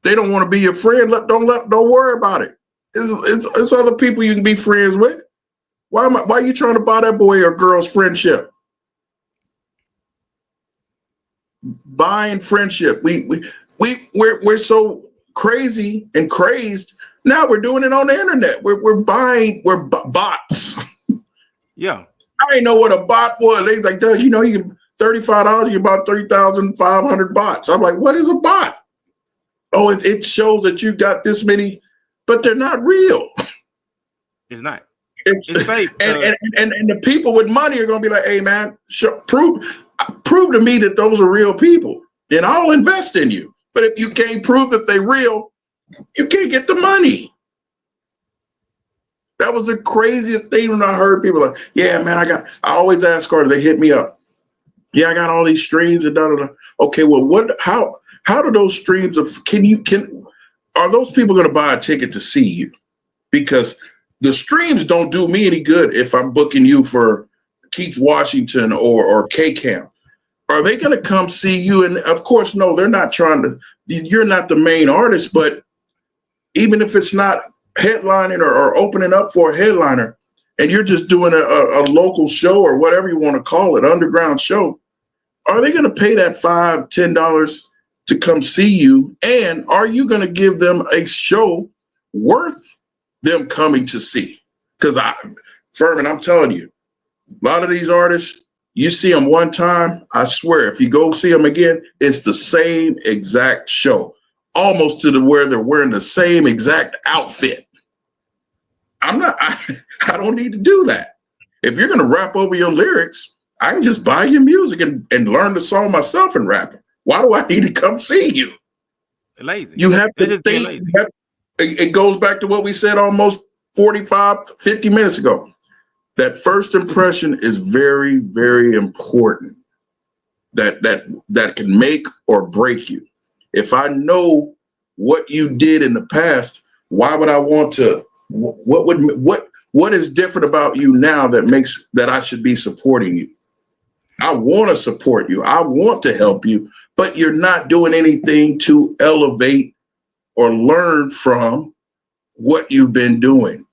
They don't want to be your friend. Don't worry about it. It's other people you can be friends with. Why are you trying to buy that boy or girl's friendship? Buying friendship. We're so crazy and crazed. Now we're doing it on the internet. We're buying bots. Yeah. I didn't know what a bot was. They like, you can $35, you can buy 3,500 bots. I'm like, what is a bot? Oh, it shows that you got this many, but they're not real. It's not. It's, It's fake and, because and the people with money are going to be like, hey, man, prove to me that those are real people, and I'll invest in you. But if you can't prove that they're real, you can't get the money. That was the craziest thing when I heard people like, yeah, man, I always ask artists, they hit me up. Yeah, I got all these streams and da da da. Okay, well, how do those streams are those people going to buy a ticket to see you? Because the streams don't do me any good if I'm booking you for Keith Washington or K Camp. Are they going to come see you? And of course, no, they're not trying to. You're not the main artist, but even if it's not headlining or opening up for a headliner, and you're just doing a local show or whatever you want to call it, underground show, are they going to pay that $5, $10 to come see you? And are you going to give them a show worth them coming to see? Because Furman, I'm telling you, a lot of these artists, you see them one time, I swear, if you go see them again, it's the same exact show, almost to the where they're wearing the same exact outfit. I don't need to do that. If you're going to rap over your lyrics, I can just buy your music and learn the song myself and rap it. Why do I need to come see you? Lazy. You have to think. It goes back to what we said almost 45, 50 minutes ago. That first impression is very, very important. That can make or break you. If I know what you did in the past, why would I want to? What is different about you now that makes that I should be supporting you? I want to support you. I want to help you, but you're not doing anything to elevate or learn from what you've been doing.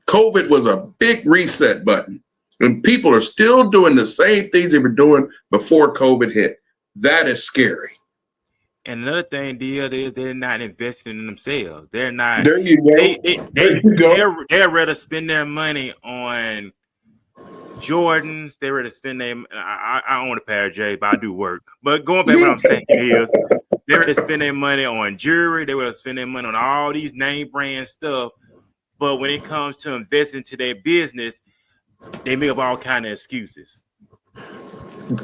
COVID was a big reset button, and people are still doing the same things they were doing before COVID hit. That is scary. And another thing, DL, is they're not investing in themselves. They're not. There you go. They'd rather spend their money on Jordans. They're ready to spend their. I own a pair of J's, but I do work. But going back, what I'm saying is, they're ready to spend their money on jewelry. They're ready to spend their money on all these name brand stuff. But when it comes to investing to their business, they make up all kind of excuses.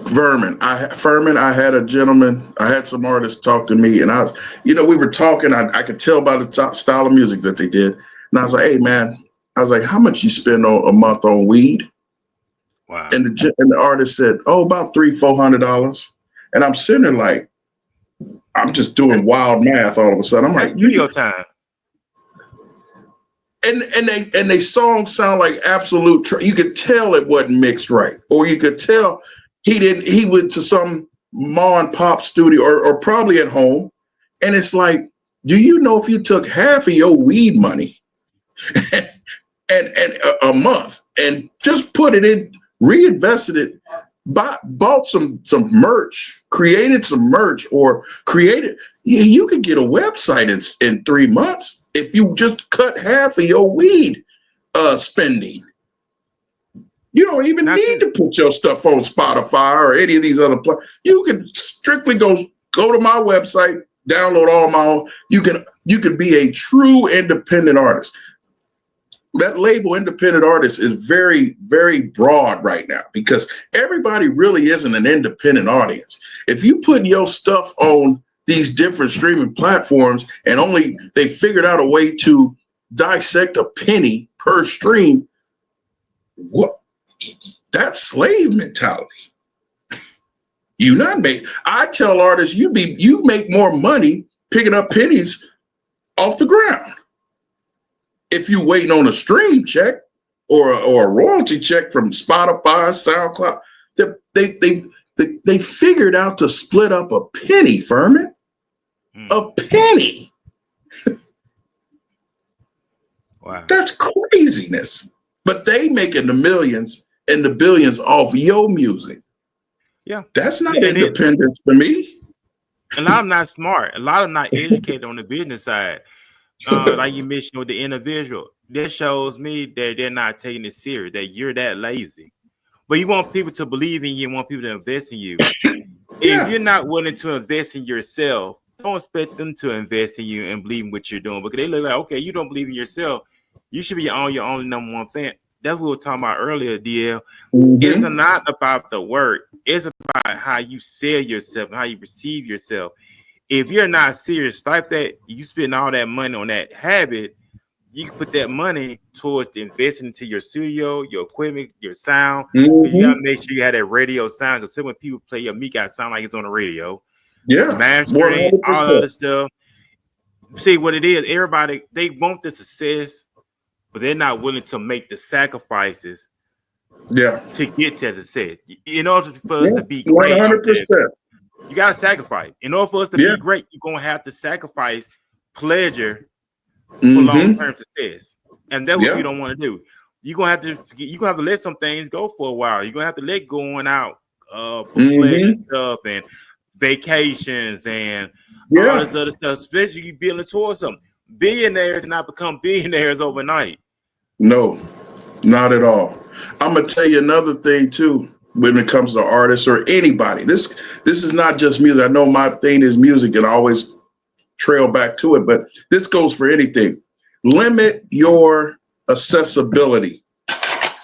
Furman, I had a gentleman. I had some artists talk to me, and I was, we were talking. I could tell by the style of music that they did, and I was like, "Hey, man," I was like, "How much you spend a month on weed?" Wow. And the artist said, "Oh, about $300-400." And I'm sitting there like, I'm just doing wild math all of a sudden. I'm like, studio time. And they songs sound like absolute. You could tell it wasn't mixed right, or you could tell he went to some mom and pop studio or probably at home. And it's like, do you know if you took half of your weed money and a month and just put it in, reinvested it, bought some merch, created some merch, or created, you could get a website in 3 months if you just cut half of your weed spending. You don't even need to put your stuff on Spotify or any of these other places. You can strictly go to my website, download all my own. You can be a true independent artist. That label independent artist is very, very broad right now because everybody really isn't an independent audience. If you put your stuff on these different streaming platforms and only they figured out a way to dissect a penny per stream, what? That's slave mentality. I tell artists you make more money picking up pennies off the ground. If you waiting on a stream check or a royalty check from Spotify, SoundCloud, they figured out to split up a penny, Furman. A penny. Wow. That's craziness. But they making the millions and the billions off your music. Yeah. That's not independence for me. A lot of them not smart. A lot of them not educated on the business side. Like you mentioned with the individual, that shows me that they're not taking it serious, that you're that lazy. But you want people to believe in you, you want people to invest in you. If you're not willing to invest in yourself, don't expect them to invest in you and believe in what you're doing. Because they look like, okay, you don't believe in yourself. You should be on your only number one fan. That's what we were talking about earlier, DL. Mm-hmm. It's not about the work. It's about how you sell yourself and how you perceive yourself. If you're not serious like that, you spend all that money on that habit, you can put that money towards investing into your studio, your equipment, your sound. Mm-hmm. You gotta make sure you have that radio sound. Because when people play your music, gotta sound like it's on the radio. Yeah, mastering, all other stuff. See what it is. Everybody, they want the success, but they're not willing to make the sacrifices. To get to the success. In order for us to be great, 100%. You gotta sacrifice. In order for us to be great, you're gonna have to sacrifice pleasure for long-term success. And that's what you don't want to do. You're gonna have to let some things go for a while. You're gonna have to let going out for pleasure stuff and vacations and all Yeah. this other stuff, especially you building towards something. Billionaires not become billionaires overnight. No, not at all. I'm gonna tell you another thing too when it comes to artists or anybody. This is not just music. I know my thing is music and I always trail back to it, but this goes for anything. Limit your accessibility.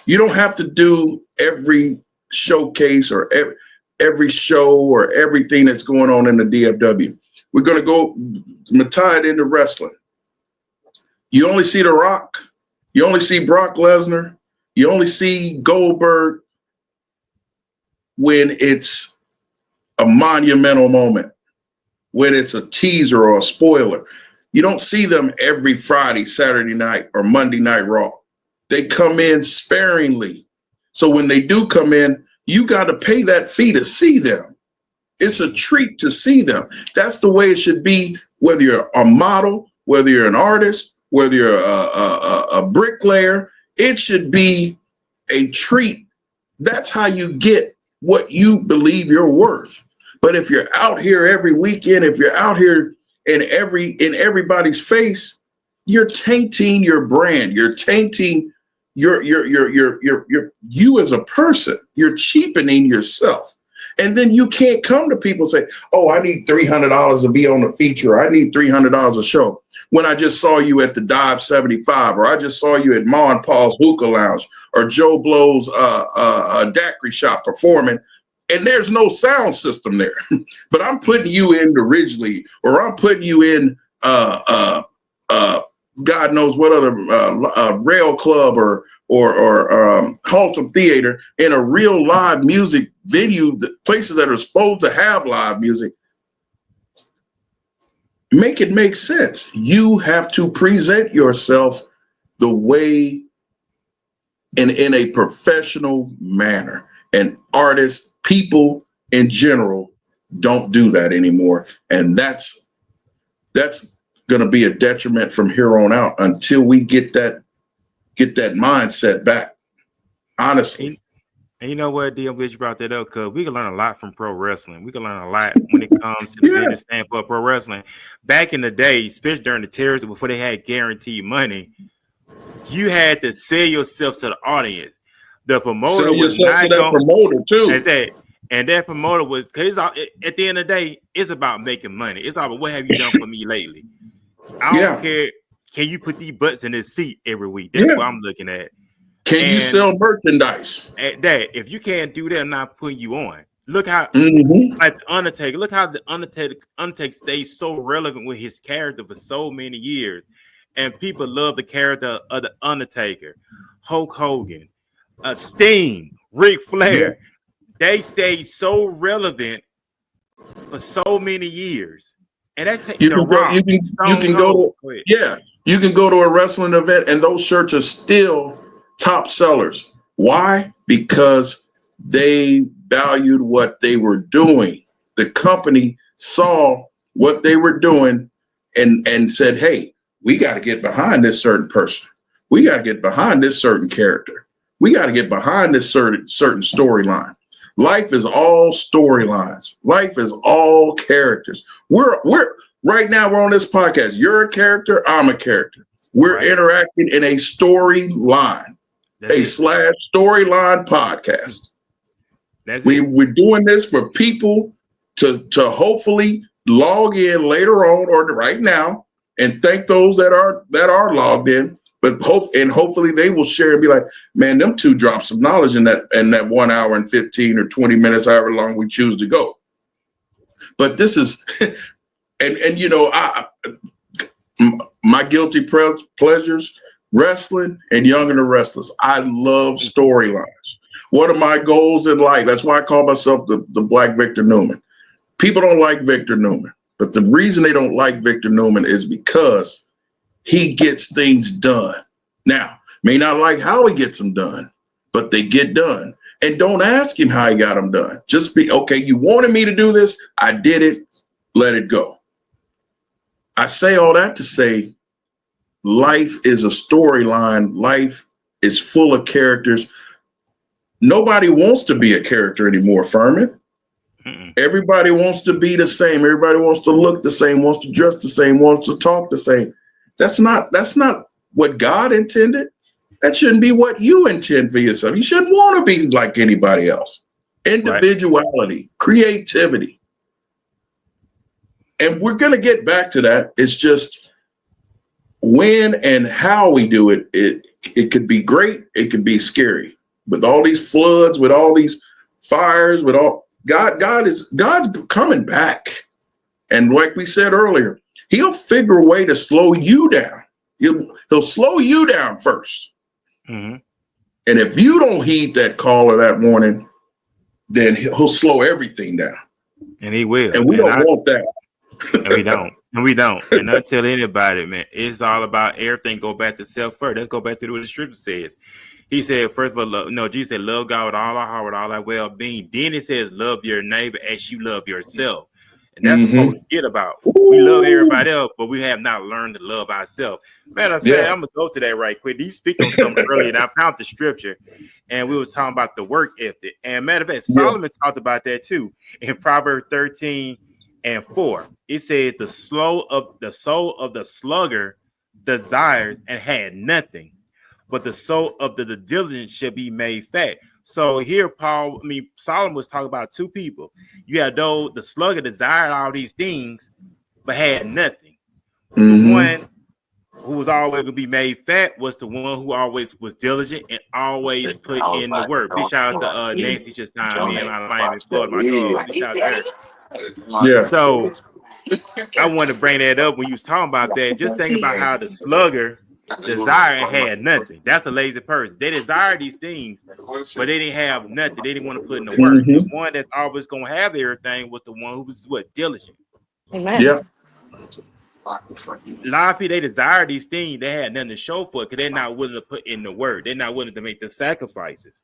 You don't have to do every showcase or every show or everything that's going on in the DFW. We're going to go tie it into wrestling. You only see The Rock. You only see Brock Lesnar. You only see Goldberg when it's a monumental moment, when it's a teaser or a spoiler. You don't see them every Friday, Saturday night, or Monday Night Raw. They come in sparingly. So when they do come in, you got to pay that fee to see them. It's a treat to see them. That's the way it should be, whether you're a model, whether you're an artist, whether you're a bricklayer. It should be a treat. That's how you get what you believe you're worth. But if you're out here every weekend, if you're out here in everybody's face, you're tainting your brand. You're tainting your you as a person. You're cheapening yourself. And then you can't come to people and say, oh, I need $300 to be on a feature. I need $300 a show. When I just saw you at the Dive 75, or I just saw you at Ma and Paul's Hookah Lounge, or Joe Blow's daiquiri shop performing, and there's no sound system there. But I'm putting you in the Ridgely, or I'm putting you in God knows what other rail club or Haltom Theater, in a real live music venue, places that are supposed to have live music. Make it make sense. You have to present yourself the way in a professional manner. And artists, people in general, don't do that anymore. And that's going to be a detriment from here on out until we get that mindset back. Honestly. And you know what, D, I'm glad you brought that up, because we can learn a lot from pro wrestling. We can learn a lot when it comes to the business standpoint of pro wrestling. Back in the day, especially during the terrorism, before they had guaranteed money, you had to sell yourself to the audience. The promoter Sell was yourself not to that going promoter too. And that promoter was, because at the end of the day, it's about making money. It's all about, what have you done for me lately? I don't care. Can you put these butts in this seat every week? That's what I'm looking at. Can you sell merchandise? At that, if you can't do that, I'm not putting you on. Look how, like the Undertaker. Look how the Undertaker stays so relevant with his character for so many years, and people love the character of the Undertaker, Hulk Hogan, Sting, Ric Flair. They stayed so relevant for so many years, and that takes the Rock. You can go to a wrestling event, and those shirts are still top sellers. Why? Because they valued what they were doing. The company saw what they were doing and said, hey, we got to get behind this certain person. We got to get behind this certain character. We got to get behind this certain storyline. Life is all storylines. Life is all characters. We're right now, we're on this podcast. You're a character, I'm a character. We're interacting in a storyline. /storyline podcast. We're doing this for people to hopefully log in later on or right now, and thank those that are logged in. But hopefully they will share and be like, man, them two drops of knowledge in that 1 hour and 15 or 20 minutes, however long we choose to go. But this is, and you know, my guilty pleasures. Wrestling and Young and the Restless. I love storylines. One of my goals in life, that's why I call myself the Black Victor Newman. People don't like Victor Newman, but the reason they don't like Victor Newman is because he gets things done. Now, may not like how he gets them done, but they get done. And don't ask him how he got them done. Just be, okay, you wanted me to do this. I did it. Let it go. I say all that to say, life is a storyline. Life is full of characters. Nobody wants to be a character anymore, Furman. Mm-mm. Everybody wants to be the same. Everybody wants to look the same, wants to dress the same, wants to talk the same. That's not what God intended. That shouldn't be what you intend for yourself. You shouldn't want to be like anybody else. Right. Individuality, creativity. And we're going to get back to that. It's just when and how we do it, it could be great, it could be scary. With all these floods, with all these fires, with all God's coming back. And like we said earlier, he'll figure a way to slow you down. He'll slow you down first. Mm-hmm. And if you don't heed that call of that warning, then he'll slow everything down. And he will. And we don't want that. And we don't. And we don't. And not tell anybody, man. It's all about everything go back to self first. Let's go back to what the scripture says. He said, first of all, love, no, Jesus said, love God with all our heart, with all our well-being. Then it says, love your neighbor as you love yourself. And that's what folks forget about. We love everybody else, but we have not learned to love ourselves. Matter of fact, I'm going to go to that right quick. You speak on something earlier, and I found the scripture, and we was talking about the work ethic. And matter of fact, Solomon talked about that too. In Proverbs 13:4, it says, the soul of the sluggard desires and had nothing, but the soul of the diligent shall be made fat. So here, Solomon was talking about two people. You had the sluggard desired all these things, but had nothing. The one who was always going to be made fat was the one who always was diligent and always put in the work. Big shout out to Nancy just time in out of Miami, Florida. My dog. Big shout out to her. Yeah. So I want to bring that up when you was talking about that. Just think about how the sluggard desire and had nothing. That's a lazy person. They desire these things, but they didn't have nothing. They didn't want to put in the work. The one that's always going to have everything was the one who was diligent. Amen. Yeah. A lot of people, they desire these things. They had nothing to show for it because they're not willing to put in the work. They're not willing to make the sacrifices.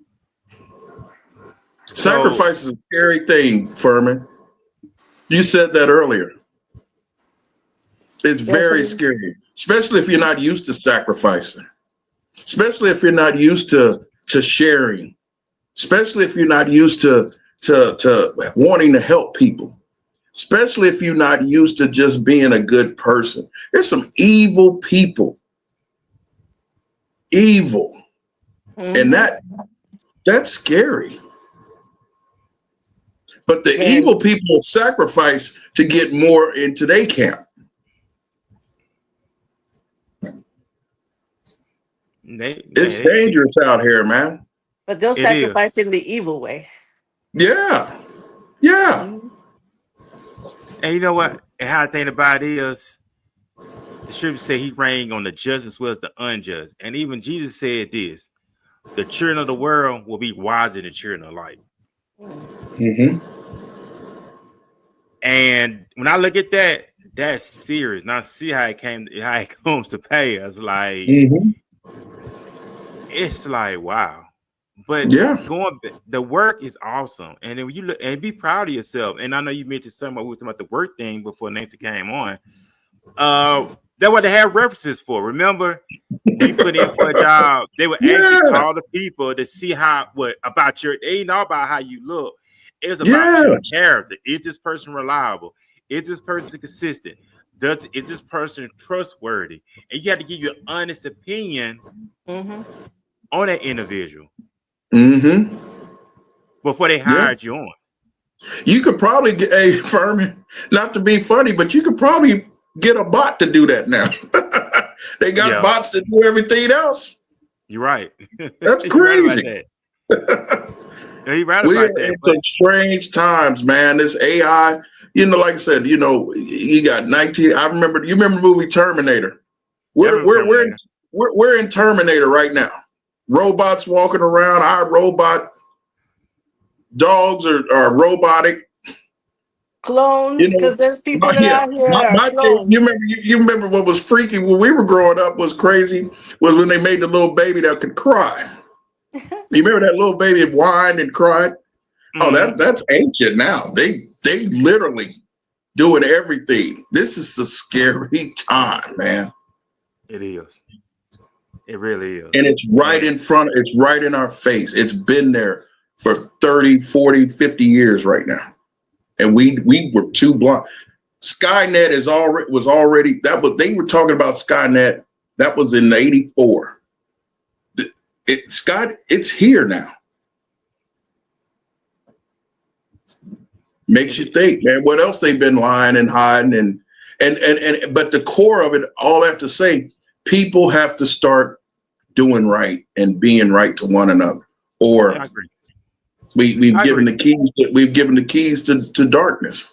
Sacrifice is a scary thing, Furman. You said that earlier. It's very scary, especially if you're not used to sacrificing, especially if you're not used to sharing, especially if you're not used to wanting to help people, especially if you're not used to just being a good person. There's some evil people, and that's scary. But the evil people sacrifice to get more into their camp. It's dangerous out here, man. But they'll sacrifice in the evil way. Yeah. And you know what? And how I think about it is, the scripture say he reigned on the just as well as the unjust. And even Jesus said this: the children of the world will be wiser than the children of light. And when I look at that, that's serious. And I see how it comes to pay us. Like it's like wow. But the work is awesome. And then when you look and be proud of yourself. And I know you mentioned something about the work thing before Nancy came on. That's what they have references for. Remember, we put in for a job, they would actually call the people to see about your, they ain't know about how you look. It's about your character. Is this person reliable? Is this person consistent? Is this person trustworthy? And you have to give your honest opinion on that individual before they hired you on. You could probably get Furman, not to be funny, but you could probably get a bot to do that now. They got bots that do everything else. You're right. That's crazy. You're right We're about that. In some strange times, man. This AI, like I said, you got 19. I remember. You remember the movie Terminator? We're in Terminator right now. Robots walking around. Our robot dogs are robotic. Clones, because there's people that out here are clones. You remember what was freaky when we were growing up was crazy was when they made the little baby that could cry. You remember that little baby whined and cried? Oh, that's ancient now. They literally doing everything. This is a scary time, man. It is. It really is. And it's right in front. It's right in our face. It's been there for 30, 40, 50 years right now. and we were too blind. Skynet was already they were talking about Skynet. That was in '84. It's here now. Makes you think, man. What else they've been lying and hiding and but the core of it, all I have to say, people have to start doing right and being right to one another. Or I agree. we've given the keys to darkness.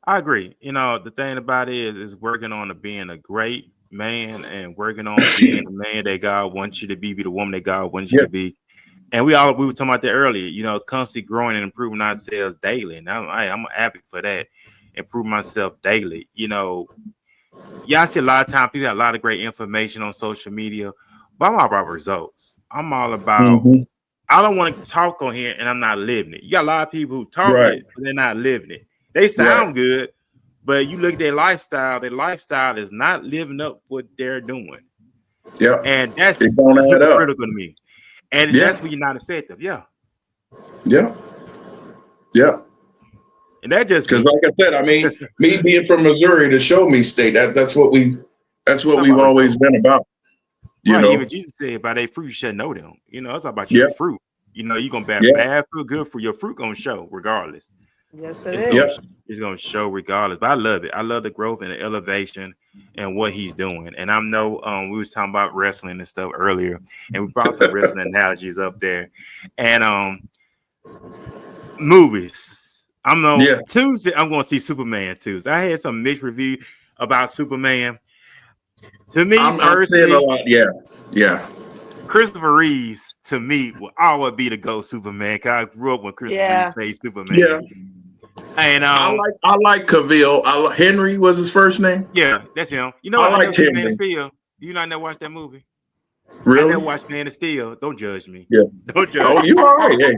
I agree. The thing about it is working on being a great man and working on being the man that God wants you to be the woman that God wants you to be. And we were talking about that earlier, constantly growing and improving ourselves daily. And I'm happy for that. Improve myself daily. I see a lot of times people have a lot of great information on social media, but I'm all about results. I'm all about, I don't want to talk on here and I'm not living it. You got a lot of people who talk it, but they're not living it. They sound good, but you look at their lifestyle is not living up what they're doing. Yeah. And that's hypocritical to me. And that's when you're not effective. Yeah. Yeah. Yeah. And that just because, like I said, I mean, me being from Missouri, the show me state, that's what we've always been about. You know, even Jesus said, "By their fruit you should know them." It's about your fruit. You're gonna bear bad fruit, good fruit. Your fruit gonna show regardless. Yes, it is. It's gonna show regardless. But I love it. I love the growth and the elevation and what he's doing. And I know we was talking about wrestling and stuff earlier, and we brought some wrestling analogies up there. And movies. Tuesday, I'm going to see Superman Tuesday. I had some mixed review about Superman. To me, I'm personally, a lot. Christopher Reeves, to me, will always be the GOAT Superman. Because I grew up when Christopher Reeves played Superman. Yeah. And I like Cavill. Henry was his first name. Yeah, that's him. I like Man of Steel. You not never watched that movie? Really? I never watched Man of Steel. Don't judge me. Yeah. Don't judge me. You all right? Hey.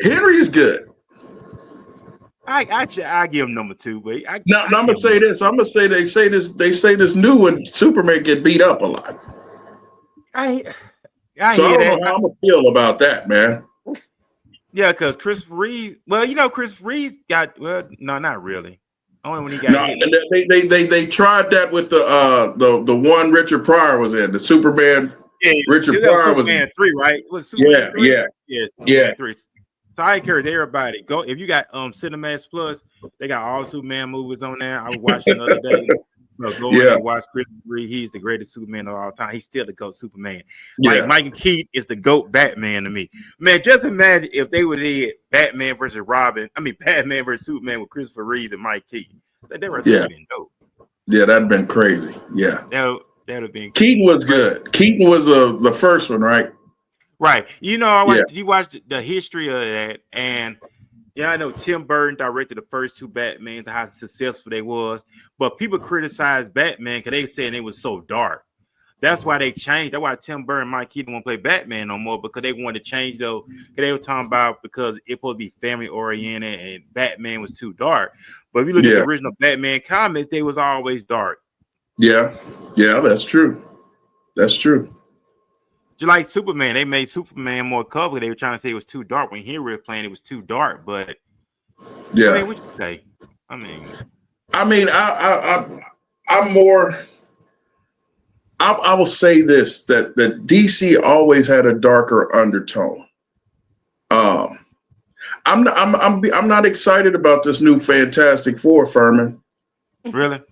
Henry's good. I give him number 2, but I'm gonna say this. I'm gonna say they say this new one, Superman get beat up a lot. I don't know how I'm gonna feel about that, man. Yeah, because Christopher Reeves. Well, Christopher Reeves got no, not really. Only when he got hit. They tried that with the one Richard Pryor was in, the Superman. Yeah, Richard Pryor was Superman 3, right? Was Superman 3? Yes, Superman 3. So I encourage everybody, go if you got Cinemax Plus, they got all Superman movies on there. I was watching the other day. So go in and watch Christopher Reeve. He's the greatest Superman of all time. He's still the GOAT Superman. Like Michael Keaton is the GOAT Batman to me. Man, just imagine if they would have Batman versus Batman versus Superman with Christopher Reeve and Mike Keaton. That would have been dope. Yeah, that'd been crazy. Yeah. That would have been Keaton was good. Keaton was the first one, right? Right. You watched the history of that, and I know Tim Burton directed the first 2 Batmans, how successful they was, but people criticized Batman because they said it was so dark. That's why they changed. That's why Tim Burton and Mike Keaton won't play Batman no more, because they wanted to change though. They were talking about because it would be family oriented and Batman was too dark. But if you look at the original Batman comics, they was always dark. Yeah, that's true. That's true. Just like Superman, they made Superman more colorful. They were trying to say it was too dark. When Henry was playing, it was too dark. But what you say? I'm more. I will say this that DC always had a darker undertone. I'm not excited about this new Fantastic Four, Furman. Really?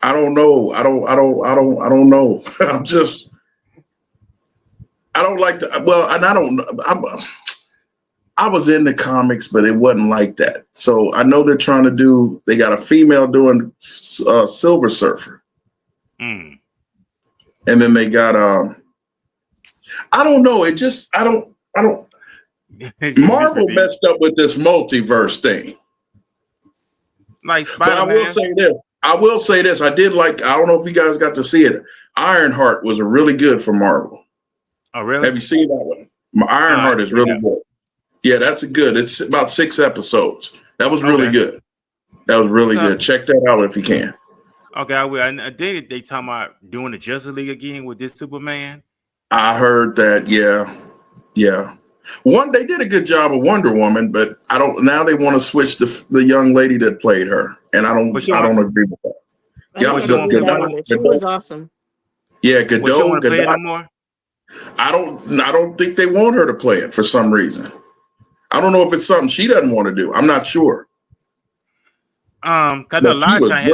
I don't know. I don't know. I don't like the, and I don't know. I was in the comics, but it wasn't like that. So I know they're trying to they got a female doing Silver Surfer. And then they got, I don't know. It just, I don't, Marvel messed up with this multiverse thing. Like Spider-Man. But I will say this. I did like, I don't know if you guys got to see it. Ironheart was really good for Marvel. Oh, really? Have you seen that one? Ironheart is really good. Yeah, that's good. It's about 6 episodes. That was really good. That was really good. Check that out if you can. Okay, I will. I think they talking about doing the Justice League again with this Superman. I heard that. Yeah. One, they did a good job of Wonder Woman, but I don't. Now they want to switch the young lady that played her, and I don't agree with that. I didn't agree with that either. She was awesome. Yeah, Well, she don't want to play it no more. I don't think they want her to play it for some reason. I don't know if it's something she doesn't want to do. I'm not sure. Because a lot of times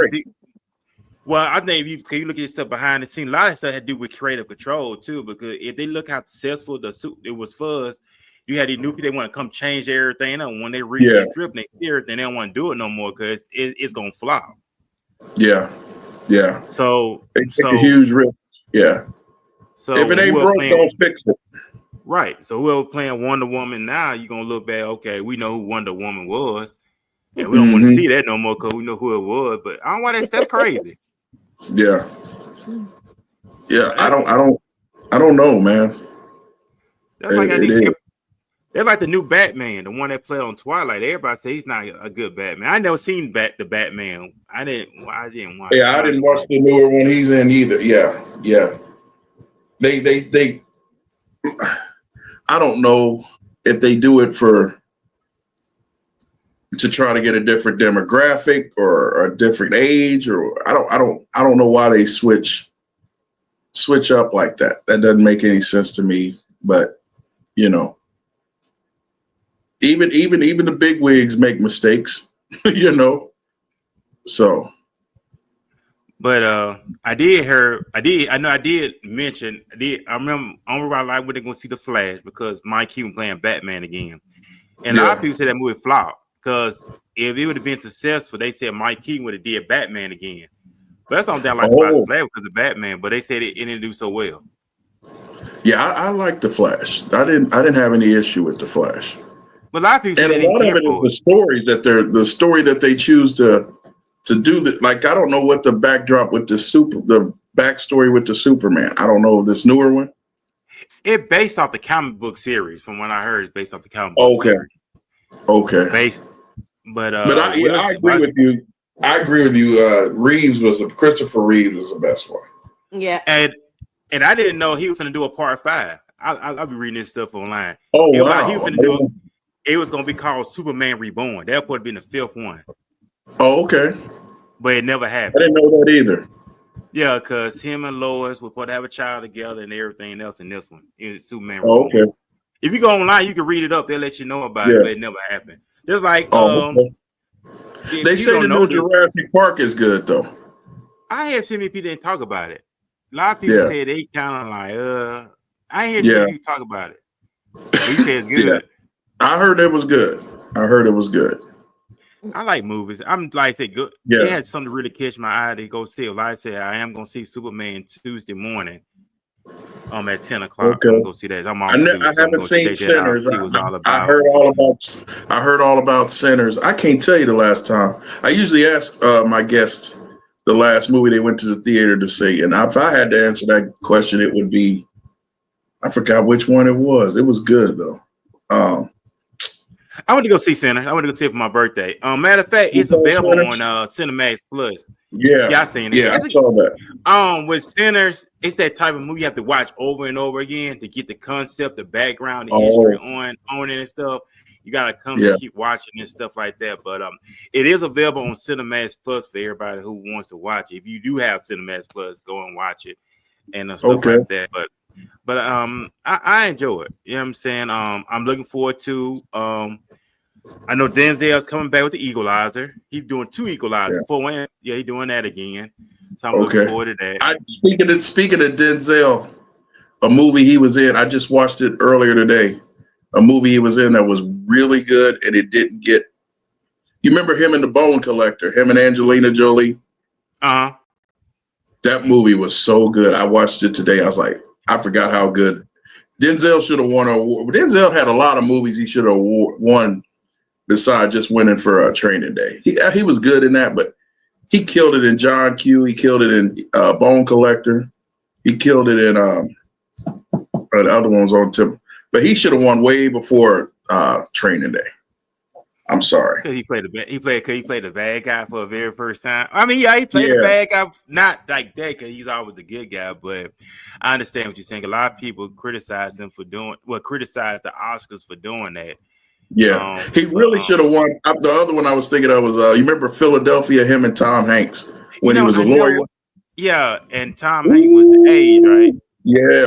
well, I think if you look at stuff behind the scenes, a lot of stuff had to do with creative control too. Because if they look how successful it was for us, you had these new people, they want to come change everything. And when they read the script and they hear it, then they don't want to do it no more because it's gonna flop. Yeah. So they take a huge risk. Yeah. So if it ain't broke, don't fix it. Right. So whoever playing Wonder Woman now, you're gonna look back. Okay, we know who Wonder Woman was, and we don't want to see that no more because we know who it was. But I don't want that's crazy. Yeah. I don't know, man. That's like they're like the new Batman, the one that played on Twilight. Everybody say he's not a good Batman. I never seen the Batman. I didn't watch. Yeah, I didn't watch the newer one he's in either. Yeah. They. I don't know if they do it to try to get a different demographic or a different age, or I don't know why they switch up like that. That doesn't make any sense to me. But even the big wigs make mistakes, So. But I did mention I remember I like when they're gonna see the Flash because Mike Keaton playing Batman again. And a lot of people say that movie flopped because if it would have been successful, they said Mike Keaton would have did Batman again. But that's not that I like about the Flash because of Batman, but they said it didn't do so well. Yeah, I like the Flash. I didn't have any issue with the Flash. But a lot of people and say a lot of it is the story that they choose to do that. Like, I don't know what the backdrop with the backstory with the Superman. I don't know this newer one. It based off the comic book series, from what I heard. It's based off the comic book series. Okay. But I agree with you. I agree with you. Christopher Reeves was the best one. Yeah. And I didn't know he was going to do a part 5. I'll be reading this stuff online. Oh, wow. He was going to do it was going to be called Superman Reborn. That would have been the 5th one. Oh, okay. But it never happened. I didn't know that either. Yeah, because him and Lois were supposed to have a child together and everything else in this one. It's Superman Reborn. Okay. If you go online, you can read it up. They'll let you know about it, but it never happened. Just like they say the new Jurassic Park is good though. I have seen people didn't talk about it. A lot of people say they kind of like I ain't hear you talk about it. But you say it's good. Yeah. I heard it was good. I like movies. I'm like I said, good. Yeah. It had something to really catch my eye to go see. Like I said, I am gonna see Superman Tuesday morning. At 10 o'clock. Okay. I'm gonna go see that. I'm off Tuesday, I haven't seen Sinners. See what's all about. I heard all about Sinners. I can't tell you the last time. I usually ask my guests the last movie they went to the theater to see, and if I had to answer that question, it would be, I forgot which one it was. It was good though. I want to go see Sinners. I want to go see it for my birthday. Matter of fact, it's available on Cinemax Plus. Yeah, I seen it. Yeah, I saw that. With Sinners, it's that type of movie you have to watch over and over again to get the concept, the background, the history on it and stuff. You gotta come and keep watching and stuff like that. But it is available on Cinemax Plus for everybody who wants to watch it. If you do have Cinemax Plus, go and watch it and stuff like that. But I enjoy it. You know what I'm saying? I'm looking forward to I know Denzel's coming back with the Equalizer. He's doing 2 Equalizers. He's doing that again. So I'm looking forward to that. Speaking of Denzel, a movie he was in, I just watched it earlier today. A movie he was in that was really good, and it didn't get. You remember him in The Bone Collector? Him and Angelina Jolie. That movie was so good. I watched it today. I was like, I forgot how good. Denzel should have won an award. Denzel had a lot of movies he should have won. Besides just winning for Training Day, he was good in that, but he killed it in John Q. He killed it in Bone Collector. He killed it in the other ones on Tim. But he should have won way before Training Day. I'm sorry. Because he played the bad guy for the very first time. I mean, yeah, he played the Yeah, bad guy, not like that, because he's always the good guy. But I understand what you're saying. A lot of people criticize the Oscars for doing that. yeah. He really should have won. The other one I was thinking of was you remember Philadelphia? Him and Tom Hanks when he was a I lawyer. know. Yeah, and Tom Hanks was the age, right?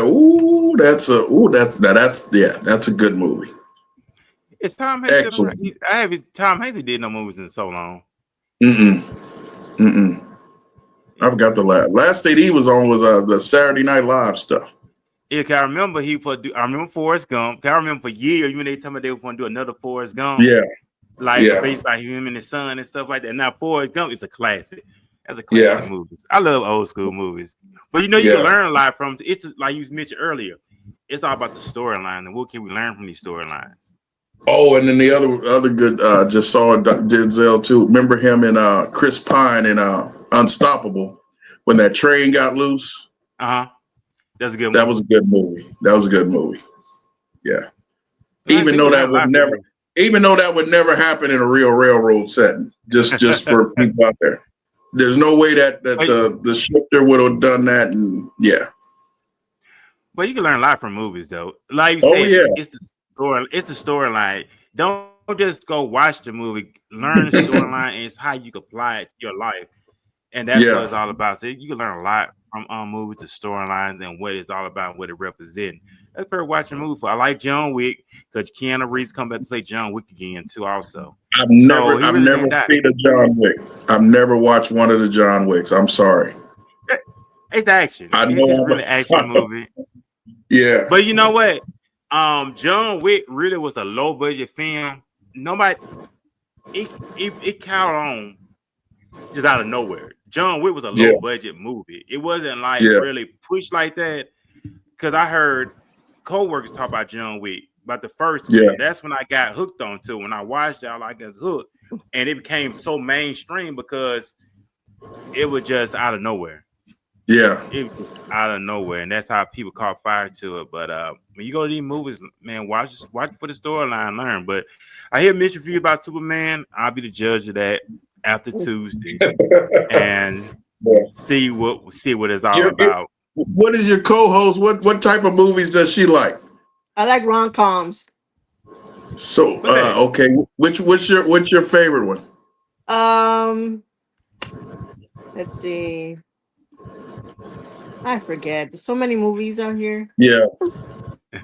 Ooh, yeah. That's a good movie. Is Tom Hanks still around? Excellent. Tom Hanks did no movies in so long. Mm-mm. Mm-mm. I forgot the last state he was on was the Saturday Night Live stuff. Yeah, I remember I remember Forrest Gump. I remember for years when they told me they were going to do another Forrest Gump, Yeah, like yeah, based by him and his son and stuff like that. Now Forrest Gump is a classic. That's a classic yeah, movie. I love old school movies, but you can yeah. learn a lot from. It's like you mentioned earlier. It's all about the storyline and what can we learn from these storylines. Oh, and then the other good just saw Denzel too. Remember him and Chris Pine in Unstoppable when that train got loose? That's a good That movie. was a good movie. That was a good movie. Yeah. Like Even though that would never happen in a real railroad setting. Just for people out there. There's no way that the shifter would have done that, and yeah. But you can learn a lot from movies, though. Like you Oh said, yeah. it's the story. It's the storyline. Don't just go watch the movie. Learn the storyline, and it's how you can apply it to your life, and that's what Yeah. it's all about. So you can learn a lot from movies, the storylines, and what it's all about, what it represents. That's for watching a movie for. I like John Wick because Keanu Reeves come back to play John Wick again too. Also, I've so he really never didn't die. seen a John Wick. I've never watched one of the John Wicks. I'm sorry. It's action. I It's know. really action movie. Yeah. But you know what? John Wick really was a low budget film. Nobody it caught on just out of nowhere. John Wick was a low Yeah. budget movie. It wasn't like Yeah. really pushed like that. Because I heard co-workers talk about John Wick, about the first Yeah. film. That's when I got hooked on too. When I watched it, I got hooked. And it became so mainstream because it was just out of nowhere. Yeah. It was just out of nowhere, and that's how people caught fire to it. But when you go to these movies, man, watch for the storyline, learn. But I hear mixed reviews about Superman. I'll be the judge of that after Tuesday, and see what it's all about. What is your co-host? What type of movies does she like? I like rom-coms. So okay, what's your favorite one? Let's see. I forget. There's so many movies out here. Yeah.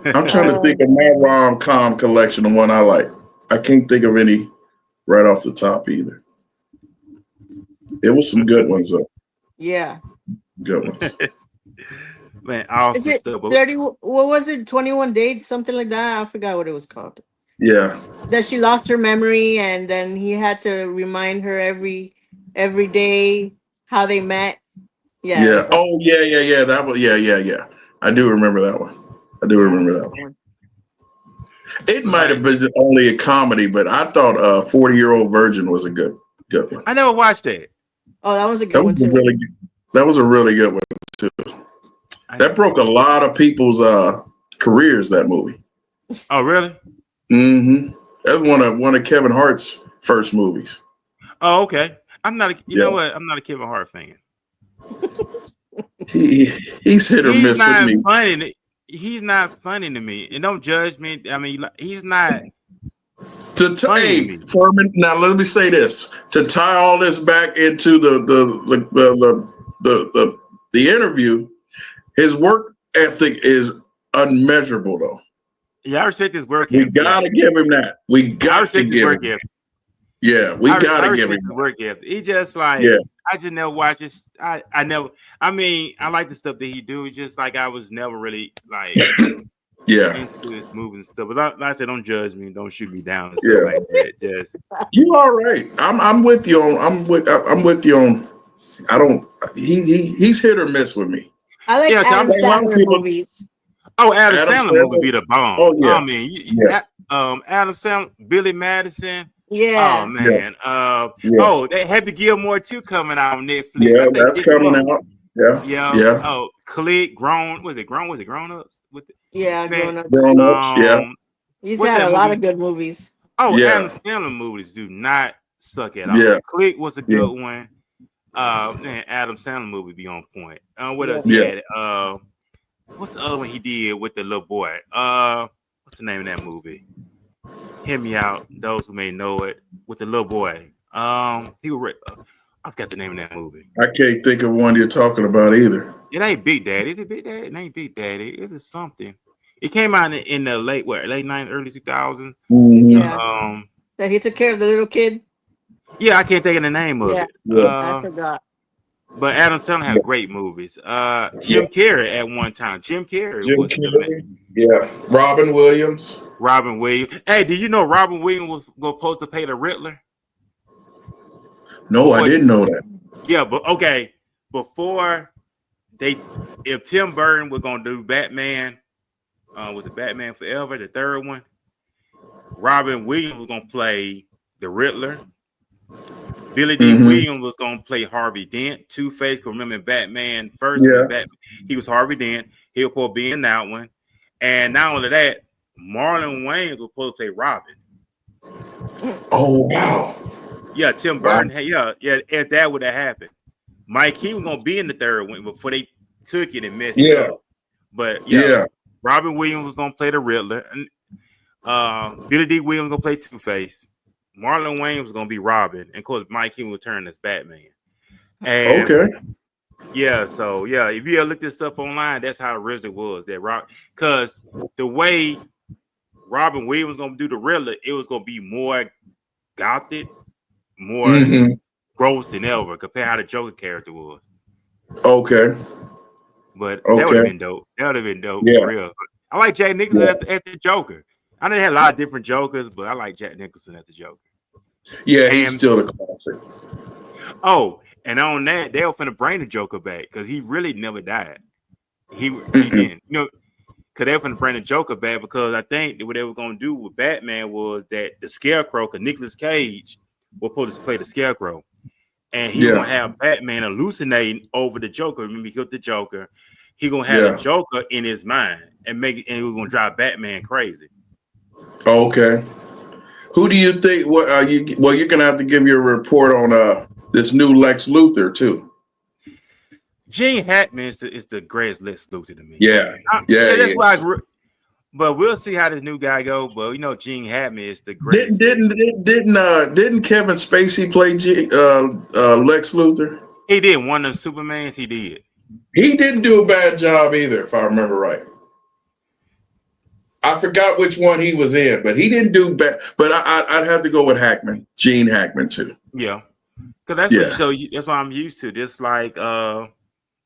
I'm trying to think of my rom-com collection, the one I like. I can't think of any right off the top either. It was some good ones though. Yeah. Good ones. Man, awesome Is it stuff. 30? What was it? 21 Dates, something like that. I forgot what it was called. Yeah. That she lost her memory, and then he had to remind her every day how they met. Yeah. Yeah. Oh yeah. That was yeah. I do remember that one. It might have been only a comedy, but I thought 40-Year-Old Virgin was a good one. I never watched that. Oh, that was a good one too. That was a really good one too. That broke a lot of people's careers, that movie. Oh, really? Mm-hmm. That's one of Kevin Hart's first movies. Oh, okay. I'm not a Kevin Hart fan. He's hit or miss with me. Funny. He's not funny to me. And don't judge me. I mean, he's not funny to me. Furman, now let me say this. To tie all this back into the interview, his work ethic is unmeasurable though. Yeah, I respect his work ethic. We gotta give him that. We got to give him that. Yeah, we gotta give him work ethic. He just like I just never watch it. I like the stuff that he do. It's just like I was never really like into his movies and stuff. But like I said, don't judge me, don't shoot me down and stuff like that. Just you all right. I'm with you on I'm with you on I don't he's hit or miss with me. I like Adam Sandler movies. Oh, Adam Sandler movie be the bomb. Oh yeah. I mean, Adam Sandler, Billy Madison. Yeah. Oh man. They Happy Gilmore 2 coming out on Netflix. Yeah, that's coming out. Yeah. Oh, Click, Grown. Was it Grown Ups? Grown Ups. Grown Ups. Yeah. He's had a lot of good movies. Oh, Yeah. Adam Sandler movies do not suck at all. Yeah. Click was a Yeah. good one. Man, Adam Sandler movie be on point. What Yeah. else he Yeah. had? What's the other one he did with the little boy? What's the name of that movie? Hear me out. Those who may know it with the little boy. He was. I forgot the name of that movie. I can't think of one you're talking about either. It ain't Big Daddy. Is it Big Daddy? It ain't Big Daddy. It is something. It came out in the late 90s, early 2000s. Mhm. Yeah. Um, That he took care of the little kid. yeah, I can't think of the name of Yeah. it. Yeah. I forgot. But Adam Sandler had great movies. Yeah. Jim Carrey at one time. Jim Carrey Jim was the man. Carrey. Yeah. Robin Williams. Robin Williams. Hey, did you know Robin Williams was supposed to play the Riddler? No, I Before, didn't know that. yeah, but okay. Before if Tim Burton was gonna do Batman, with the Batman Forever, the third one, Robin Williams was gonna play the Riddler. Billy D. Mm-hmm. Williams was gonna play Harvey Dent. Two-Face. Remember Batman first Yeah. when he was Harvey Dent. He was supposed to be in that one. And not only that, Marlon Wayans was supposed to play Robin. Oh wow. Yeah, Tim Burton. Hey, yeah. If that would have happened, Mike, he was gonna be in the third one before they took it and messed it Yeah. up. But Yeah. Robin Williams was gonna play the Riddler, and Billy D. Williams was gonna play Two-Face. Marlon Wayans was gonna be Robin, and of course Mike Keaton would turn as Batman. And Okay. yeah, so yeah, if you ever look this stuff online, that's how it originally was. That because the way Robin Williams was gonna do the Riddler, it was gonna be more gothic, more Mm-hmm. gross than ever compared to how the Joker character was. Okay. But that would have Okay. been dope. That would have been dope Yeah. for real. I like Jack Nicholson at the Joker. I didn't have a lot of different Jokers, but I like Jack Nicholson at the Joker. Yeah, he's And still the classic. and on that, they were finna bring the Joker back because he really never died. He Mm-mm. didn't, because they were finna bring the Joker back because I think what they were gonna do with Batman was that the Scarecrow, because Nicolas Cage was supposed to play the Scarecrow, and he gonna have Batman hallucinating over the Joker. Remember, he killed the Joker. He gonna have the Joker in his mind and we're gonna drive Batman crazy. Okay. Who do you think? What are you? Well, you're gonna have to give your report on this new Lex Luthor too. Gene Hackman is the greatest Lex Luthor to me. Yeah. That's why I grew. But we'll see how this new guy go. But Gene Hackman is the greatest. Didn't Kevin Spacey play Lex Luthor? He did one of the Supermans. He did. He didn't do a bad job either, if I remember right. I forgot which one he was in, but he didn't do bad. But I'd have to go with Hackman, Gene Hackman too. Yeah, because that's that's what I'm used to. Just like I'm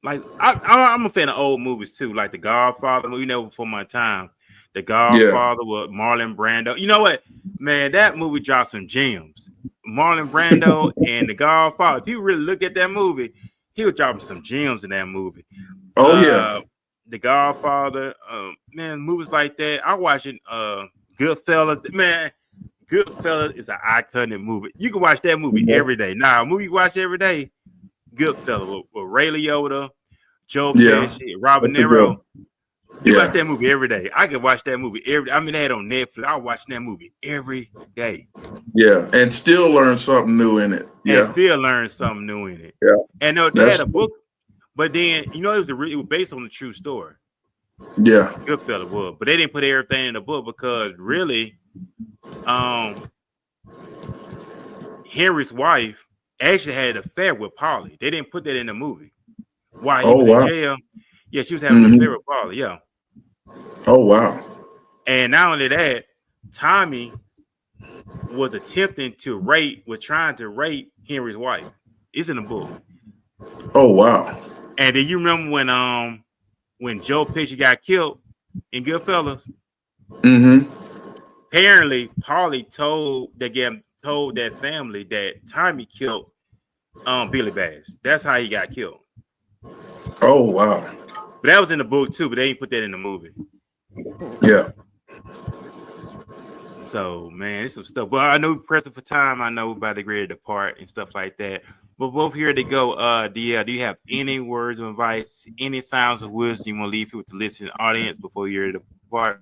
a fan of old movies too, like The Godfather. Before my time, The Godfather with Marlon Brando. You know what, man? That movie dropped some gems. Marlon Brando and The Godfather. If you really look at that movie, he was dropping some gems in that movie. Oh yeah. The Godfather, man, movies like that. I watching Goodfellas. Man, Goodfellas is an iconic movie. You can watch that movie every day. Now, a movie you watch every day, Goodfellas with Ray Liotta, Joe Pesci, Robert De Niro. You watch that movie every day. I can watch that movie every. I mean, they had it on Netflix. I was watching that movie every day. Yeah, and still learn something new in it. Yeah, and still learn something new in it. Yeah, and they had a book. But then it was based on a true story. Yeah, Goodfellas was, but they didn't put everything in the book because really, Henry's wife actually had an affair with Polly. They didn't put that in the movie. While he was in jail, she was having an affair with Polly. Yeah. Oh wow. And not only that, Tommy was trying to rape Henry's wife. It's in the book. Oh wow. And then you remember when Joe Pesci got killed in Goodfellas? Mm-hmm. Apparently, Paulie told that family that Tommy killed Billy Bass. That's how he got killed. Oh wow. But that was in the book too, but they didn't put that in the movie. Yeah. So man, it's some stuff. Well, I know we're pressing for time. I know we're about to ready to depart and stuff like that. But both here to go, DL, do you have any words of advice, any sounds of wisdom you want to leave here with the listening audience before you're ready to depart?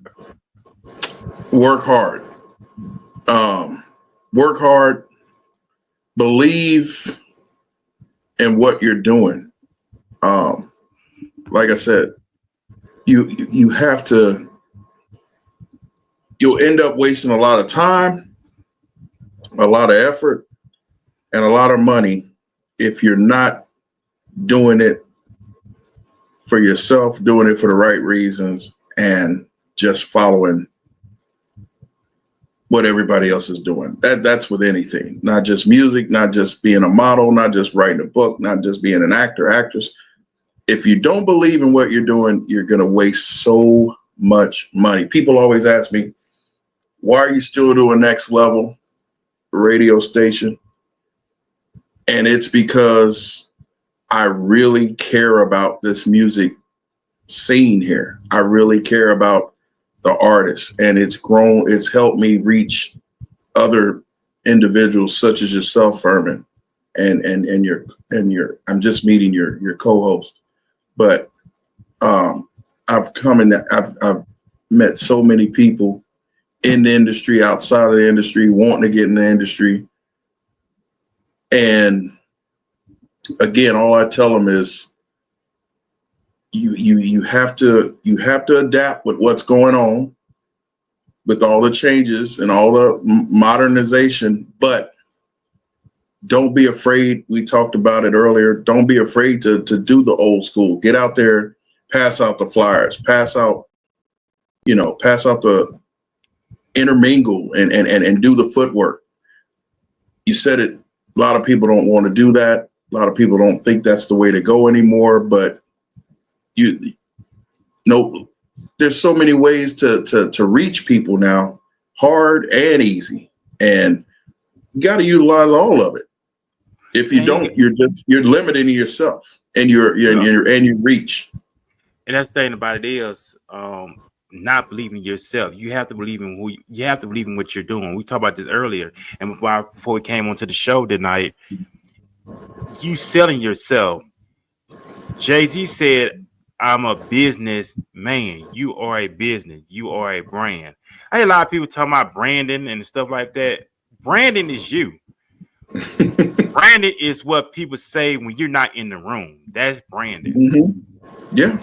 Work hard. Work hard, believe in what you're doing. Like I said, you have to. You'll end up wasting a lot of time, a lot of effort, and a lot of money if you're not doing it for yourself, doing it for the right reasons, and just following what everybody else is doing. That's with anything, not just music, not just being a model, not just writing a book, not just being an actor, actress. If you don't believe in what you're doing, you're going to waste so much money. People always ask me, why are you still doing Next Level radio station? And it's because I really care about this music scene here. I really care about the artists, and it's grown. It's helped me reach other individuals such as yourself, Furman, and your. I'm just meeting your co-host, but I've come in. I've met so many people in the industry, outside of the industry, wanting to get in the industry, and again, all I tell them is you have to adapt with what's going on, with all the changes and all the modernization, but don't be afraid. We talked about it earlier. Don't be afraid to do the old school. Get out there, pass out the flyers, pass out the intermingle and do the footwork. You said it. A lot of people don't want to do that. A lot of people don't think that's the way to go anymore, but there's so many ways to reach people now, hard and easy, and you got to utilize all of it. If you don't, you're limiting yourself and your reach. And that's the thing about it is, not believing in yourself. You have to believe in you have to believe in what you're doing. We talked about this earlier, and before we came onto the show tonight, you selling yourself. Jay-Z said, I'm a business man. You are a business. You are a brand. I hear a lot of people talking about branding and stuff like that. Branding is you. Branding is what people say when you're not in the room. That's branding. Mm-hmm. Yeah.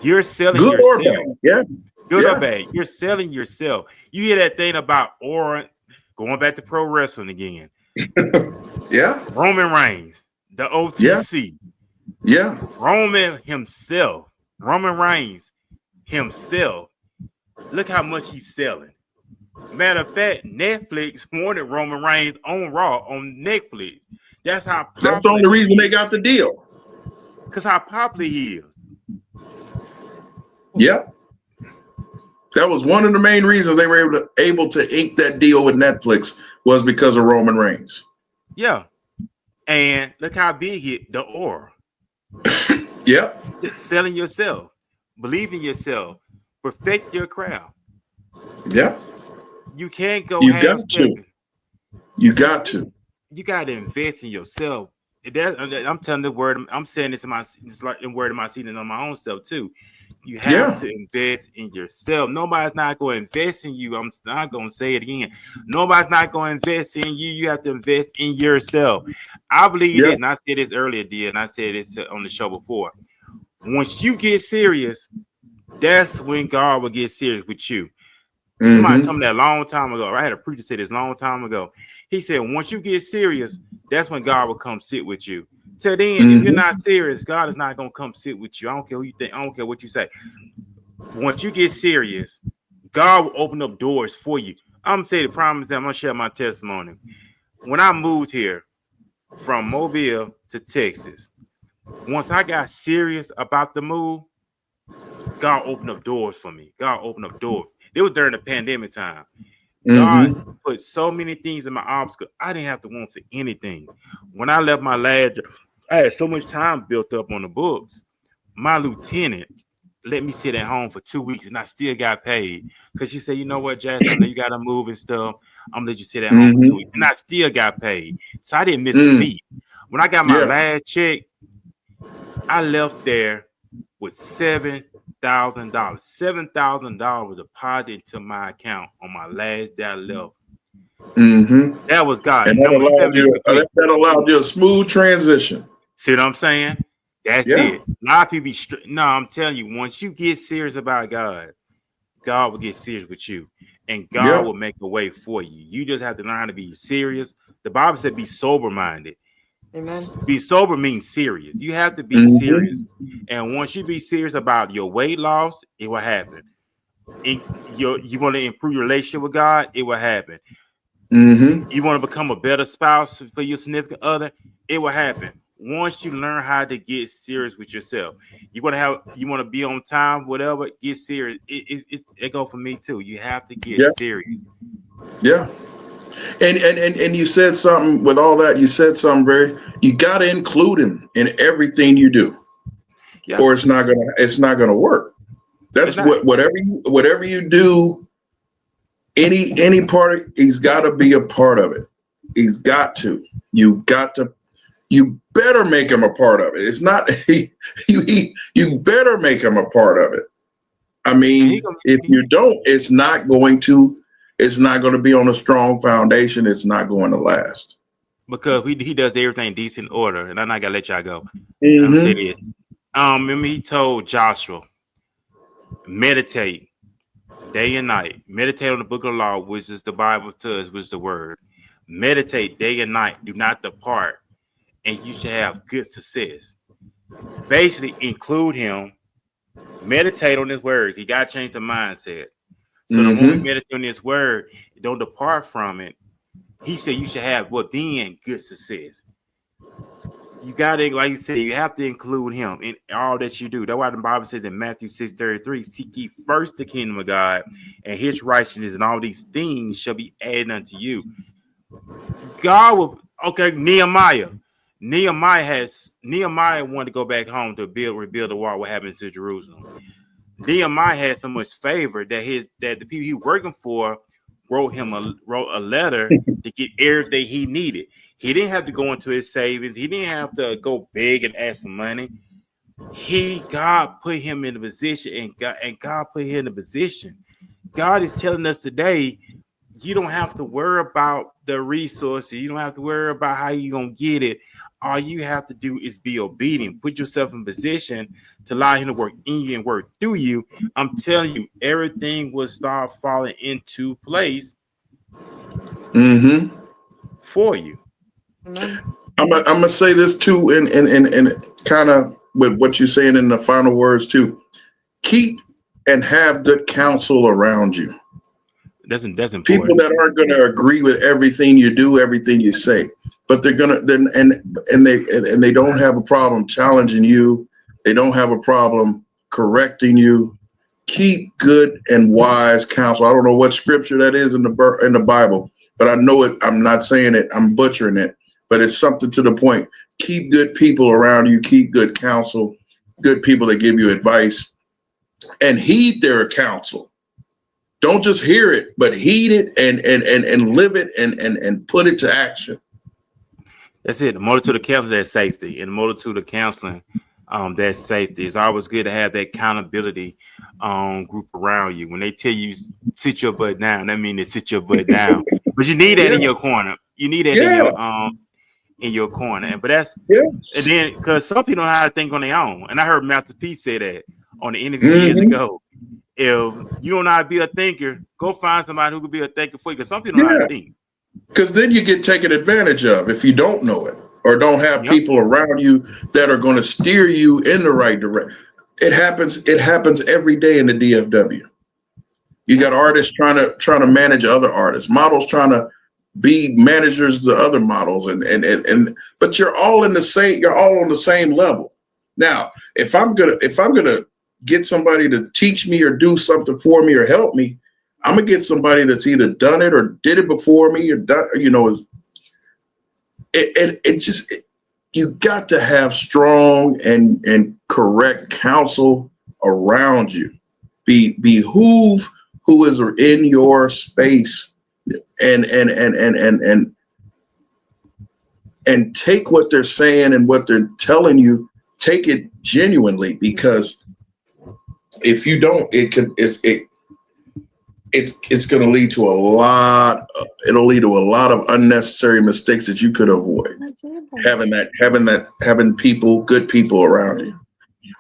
You're selling good yourself. Or bad. Yeah. Good or bad. You're selling yourself. You hear that thing about Aura, going back to pro wrestling again. Yeah. Roman Reigns, the OTC. Yeah. Roman Reigns himself. Look how much he's selling. Matter of fact, Netflix wanted Roman Reigns on Raw on Netflix. That's how popular. That's the only reason they got the deal. Because how popular he is. Yep. That was one of the main reasons they were able to ink that deal with Netflix, was because of Roman Reigns. Yeah. And look how big the Aura. Yep. Selling yourself. Believe in yourself. Perfect your craft. Yep. You can't go half-stepping. You got to. You got to invest in yourself. I'm telling the word. I'm saying this in the word of my seat and on my own self too. You have to invest in yourself. Nobody's not going to invest in you. I'm not going to say it again. Nobody's not going to invest in you. You have to invest in yourself. I believe this, and I said this earlier, dear, and I said this on the show before. Once you get serious, that's when God will get serious with you. Somebody told me that a long time ago. I had a preacher say this a long time ago. He said, once you get serious, that's when God will come sit with you. Till then, if you're not serious, God is not going to come sit with you. I don't care who you think. I don't care what you say. Once you get serious, God will open up doors for you. I'm going to say the promise. I'm going to share my testimony. When I moved here from Mobile to Texas, once I got serious about the move, God opened up doors for me. God opened up doors. It was during the pandemic time. God put so many things in my obstacle. I didn't have to want for anything. When I left my last job, I had so much time built up on the books. My lieutenant let me sit at home for 2 weeks, and I still got paid. Because she said, you know what, Jackson, I know you got to move and stuff. I'm going to let you sit at home for 2 weeks. And I still got paid. So I didn't miss a beat. When I got my last check, I left there with $7,000. $7,000 was deposited into my account on my last day I left. Mm-hmm. That was God. And And number 7 is complete. that allowed you a smooth transition. See what I'm saying? That's Yeah. it. A lot of people be no, I'm telling you, once you get serious about God, God will get serious with you, and God Yeah. will make a way for you. You just have to learn how to be serious. The Bible said, "Be sober-minded." Amen. Be sober means serious. You have to be Mm-hmm. serious, and once you be serious about your weight loss, it will happen. You want to improve your relationship with God, it will happen. Mm-hmm. You want to become a better spouse for your significant other, it will happen. Once you learn how to get serious with yourself, you want to be on time, whatever. Get serious. It go for me too. You have to get Yeah. serious. Yeah. And you said something with all that. You said something you got to include him in everything you do, Yeah, or it's not gonna work. it's That's not. whatever you do, any part he's got to be a part of it. He's got to. You got to. You better make him a part of it. It's not you better make him a part of it. I And he mean, gonna if you don't, it's not going to be on a strong foundation. It's not going to last. because he does everything decent order, and I'm not gonna let y'all go. I'm saying Mm-hmm. this. Remember he told Joshua, meditate day and night. Meditate on the book of law, which is the Bible to us, which is the word. Meditate day and night. Do not depart, and you shall have good success. Basically, include him. Meditate on his word. You got to change the mindset. So the moment Mm-hmm. we meditate on this word, don't depart from it. He said you should have what then good success. You got to, like you said, you have to include him in all that you do. That's why the Bible says in Matthew 6:33, seek ye first the kingdom of God and his righteousness, and all these things shall be added unto you. God will, okay, Nehemiah wanted to go back home to rebuild the wall. What happened to Jerusalem? Nehemiah had so much favor that the people he was working for wrote a letter to get everything he needed. He didn't have to go into his savings. He didn't have to go beg and ask for money. God put him in a position, and God put him in a position. God is telling us today, you don't have to worry about the resources. You don't have to worry about how you're gonna get it. All you have to do is be obedient. Put yourself in position to allow him to work in you and work through you. I'm telling you, everything will start falling into place Mm-hmm. for you. Amen. I'm gonna say this too, and kind of with what you're saying in the final words too. Keep and have good counsel around you. That's People important. that aren't going to agree with everything you do, everything you say, but they're gonna then and they don't have a problem challenging you. They don't have a problem correcting you. Keep good and wise counsel. I don't know what scripture that is in the Bible, but I know it. I'm not saying it. I'm butchering it, but it's something to the point. Keep good people around you. Keep good counsel. Good people that give you advice and heed their counsel. Don't just hear it, but heed it and live it and put it to action. That's it. The multitude of counseling, that's safety. And the multitude of counseling, that's safety. It's always good to have that accountability group around you. When they tell you sit your butt down, that means they sit your butt down. But you need that Yeah, in your corner. You need that yeah, in your corner. And but that's yeah. and then because some people know how to think on their own. And I heard Master P say that on the interview years Mm-hmm. ago. If you don't know how to be a thinker, go find somebody who could be a thinker for you. Because some people know how to Yeah, think. because then you get taken advantage of if you don't know it or don't have Yep. people around you that are going to steer you in the right direction. It happens. It happens every day in the DFW. You Yeah. got artists trying to manage other artists, models trying to be managers to other models, and but you're all in the same. You're all on the same level. Now, if I'm gonna get somebody to teach me or do something for me or help me, I'm gonna get somebody that's either done it or did it before me or done. It just you got to have strong and correct counsel around you. Behoove who is in your space and and take what they're saying and what they're telling you, take it genuinely because if you don't, it it's going to lead to a lot. It'll lead to a lot of unnecessary mistakes that you could avoid. Having people, good people around you.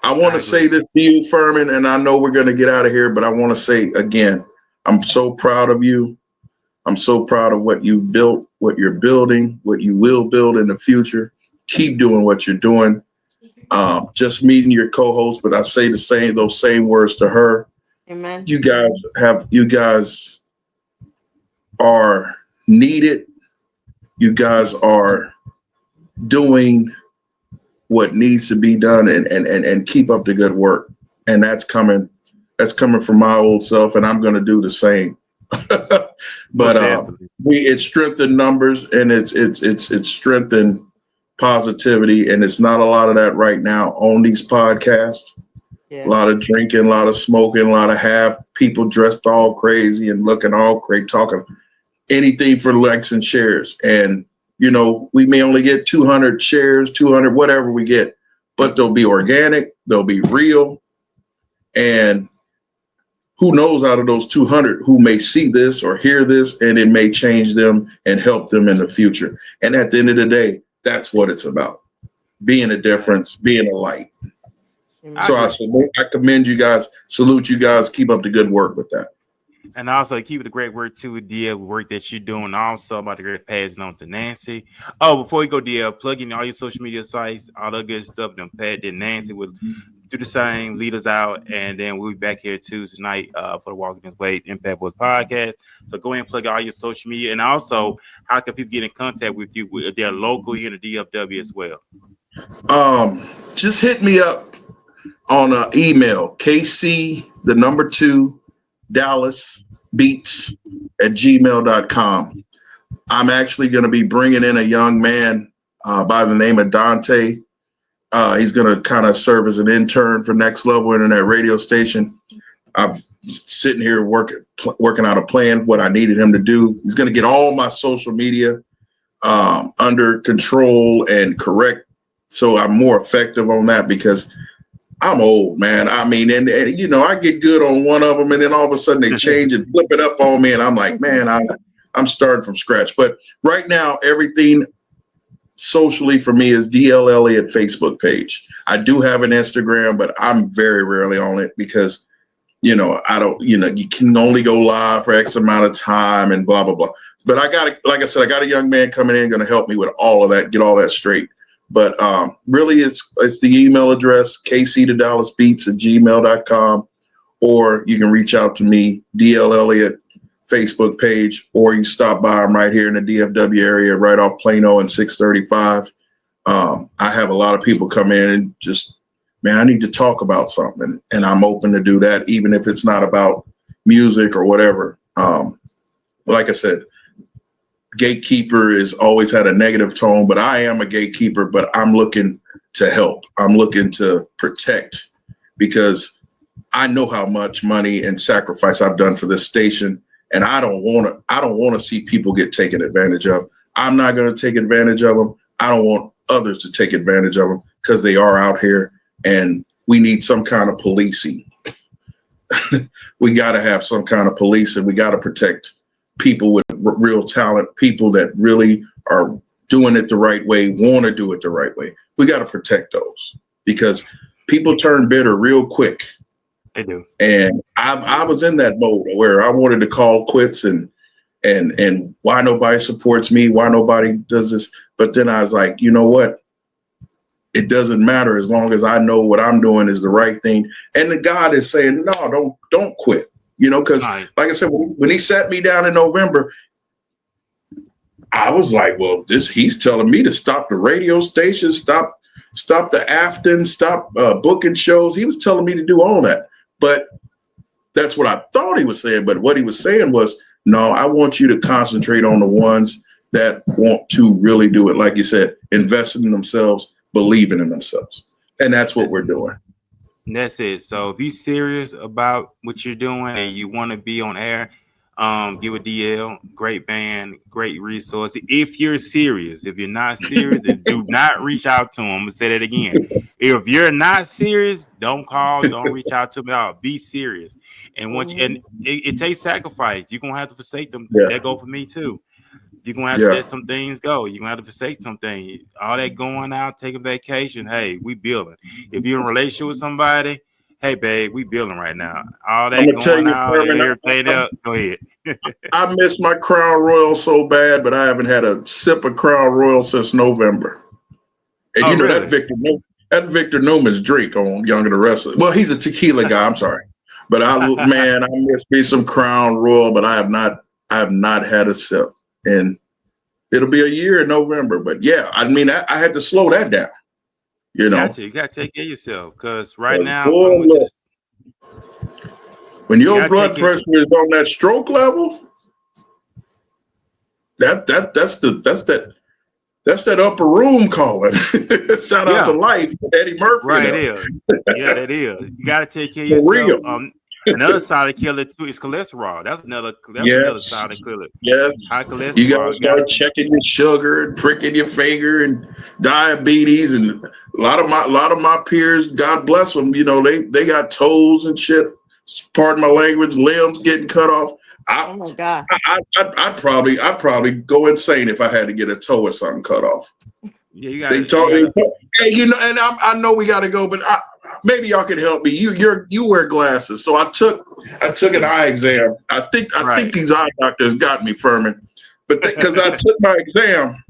I want I to say agree. this to you, Furman, and I know we're going to get out of here, but I want to say again, I'm so proud of you. I'm so proud of what you've built, what you're building, what you will build in the future. Keep doing what you're doing. Just meeting your co-host, but I say those same words to her. Amen. You guys are needed. You guys are doing what needs to be done, and keep up the good work. And that's coming from my old self, and I'm going to do the same. But Most definitely. it's strengthened numbers, and it's strengthened positivity, and it's not a lot of that right now on these podcasts. A Yeah. lot of drinking, a lot of smoking, a lot of half people dressed all crazy and looking all crazy, talking anything for likes and shares. And we may only get 200 shares, 200, whatever we get, but they'll be organic, they'll be real, and who knows, out of those 200 who may see this or hear this, and it may change them and help them in the future. And at the end of the day, that's what it's about: being a difference, being a light. I So Amen. agree. I commend you guys, salute you guys, keep up the good work with that. And also keep it a great work too, DL, work that you're doing. Also about the great passing on to Nancy. Oh, before you go, DL, plug in all your social media sites, all the good stuff. Then Pat, then Nancy will do the same, lead us out, and then we'll be back here too tonight for the Walking This Way Impact Boys podcast. So go ahead and plug all your social media, and also how can people get in contact with you if they're local here in the DFW as well? Just hit me up on email, KC, the number two, Dallas Beats at gmail.com. I'm actually going to be bringing in a young man by the name of Dante. He's going to kind of serve as an intern for Next Level Internet Radio Station. I'm sitting here working out a plan, what I needed him to do. He's going to get all my social media under control and correct, so I'm more effective on that, because I'm old, man. I mean, and I get good on one of them, and then all of a sudden they change and flip it up on me, and I'm like, man, I'm starting from scratch. But right now, everything socially for me is DL Elliott Facebook page. I do have an Instagram, but I'm very rarely on it because I don't, you can only go live for X amount of time and blah blah blah. But like I said, I got a young man coming in, going to help me with all of that, get all that straight. But really, it's the email address, kc2dallasbeats@gmail.com, or you can reach out to me, DL Elliott Facebook page, or you stop by. I'm right here in the DFW area, right off Plano and 635. I have a lot of people come in and just, man, I need to talk about something, and I'm open to do that, even if it's not about music or whatever. Like I said, gatekeeper has always had a negative tone, but I am a gatekeeper, but I'm looking to help. I'm looking to protect, because I know how much money and sacrifice I've done for this station, and I don't want to see people get taken advantage of. I'm not going to take advantage of them. I don't want others to take advantage of them, because they are out here, and we need some kind of policing. We got to have some kind of policing. We got to protect people with real talent, people that really are doing it the right way, want to do it the right way. We got to protect those, because people turn bitter real quick. They do. And I was in that mode where I wanted to call quits and why nobody supports me, why nobody does this. But then I was like, you know what? It doesn't matter as long as I know what I'm doing is the right thing. And the God is saying, no, don't quit. Because Right. like I said, when he sat me down in November, I was like, well, he's telling me to stop the radio station, stop the Afton, stop booking shows. He was telling me to do all that. But that's what I thought he was saying. But what he was saying was, no, I want you to concentrate on the ones that want to really do it. Like you said, investing in themselves, believing in themselves. And that's what we're doing. That's it. So if you're serious about what you're doing and you want to be on air, Get with DL, great band, great resource. If you're serious, if you're not serious, then do not reach out to him. I'm gonna say that again. If you're not serious, don't call, don't reach out to me at all. Be serious. And once and it takes sacrifice. You're gonna have to forsake them. Yeah. That go for me too. You're gonna have to Yeah. let some things go. You're gonna have to forsake something. All that going out, taking vacation. Hey, we building. If you're in a relationship with somebody, hey babe, we building right now. All I'm that gonna tell going you, out and Furman, everything else, go ahead. I miss my Crown Royal so bad, but I haven't had a sip of Crown Royal since November. And Oh, you know that really? Victor Newman's drink on Young and the Restless. Well, he's a tequila guy. I'm sorry, but I miss me some Crown Royal, but I have not had a sip, and it'll be a year in November. But yeah, I mean, I had to slow that down. You know, You got to take care of yourself because right now boy, I'm going to look, when you your got to take blood care of pressure yourself. is on that stroke level, that's that upper room calling. Shout out to Yeah, Life, Eddie Murphy, and right. It them. is. Yeah, that is. You got to take care of For yourself. real. Another silent killer too is cholesterol. That's another Yes. silent killer. Yes. High You gotta cholesterol. You got start checking your sugar and pricking your finger and diabetes, and a lot of my peers, God bless them, they got toes and shit. Pardon my language, limbs getting cut off. I Oh my God. I'd probably go insane if I had to get a toe or something cut off. yeah. They You told got me, to. hey, and I know we got to go, but maybe y'all can help me. You wear glasses, so I took an eye exam. I think Right. these eye doctors got me, Furman, but because I took my exam,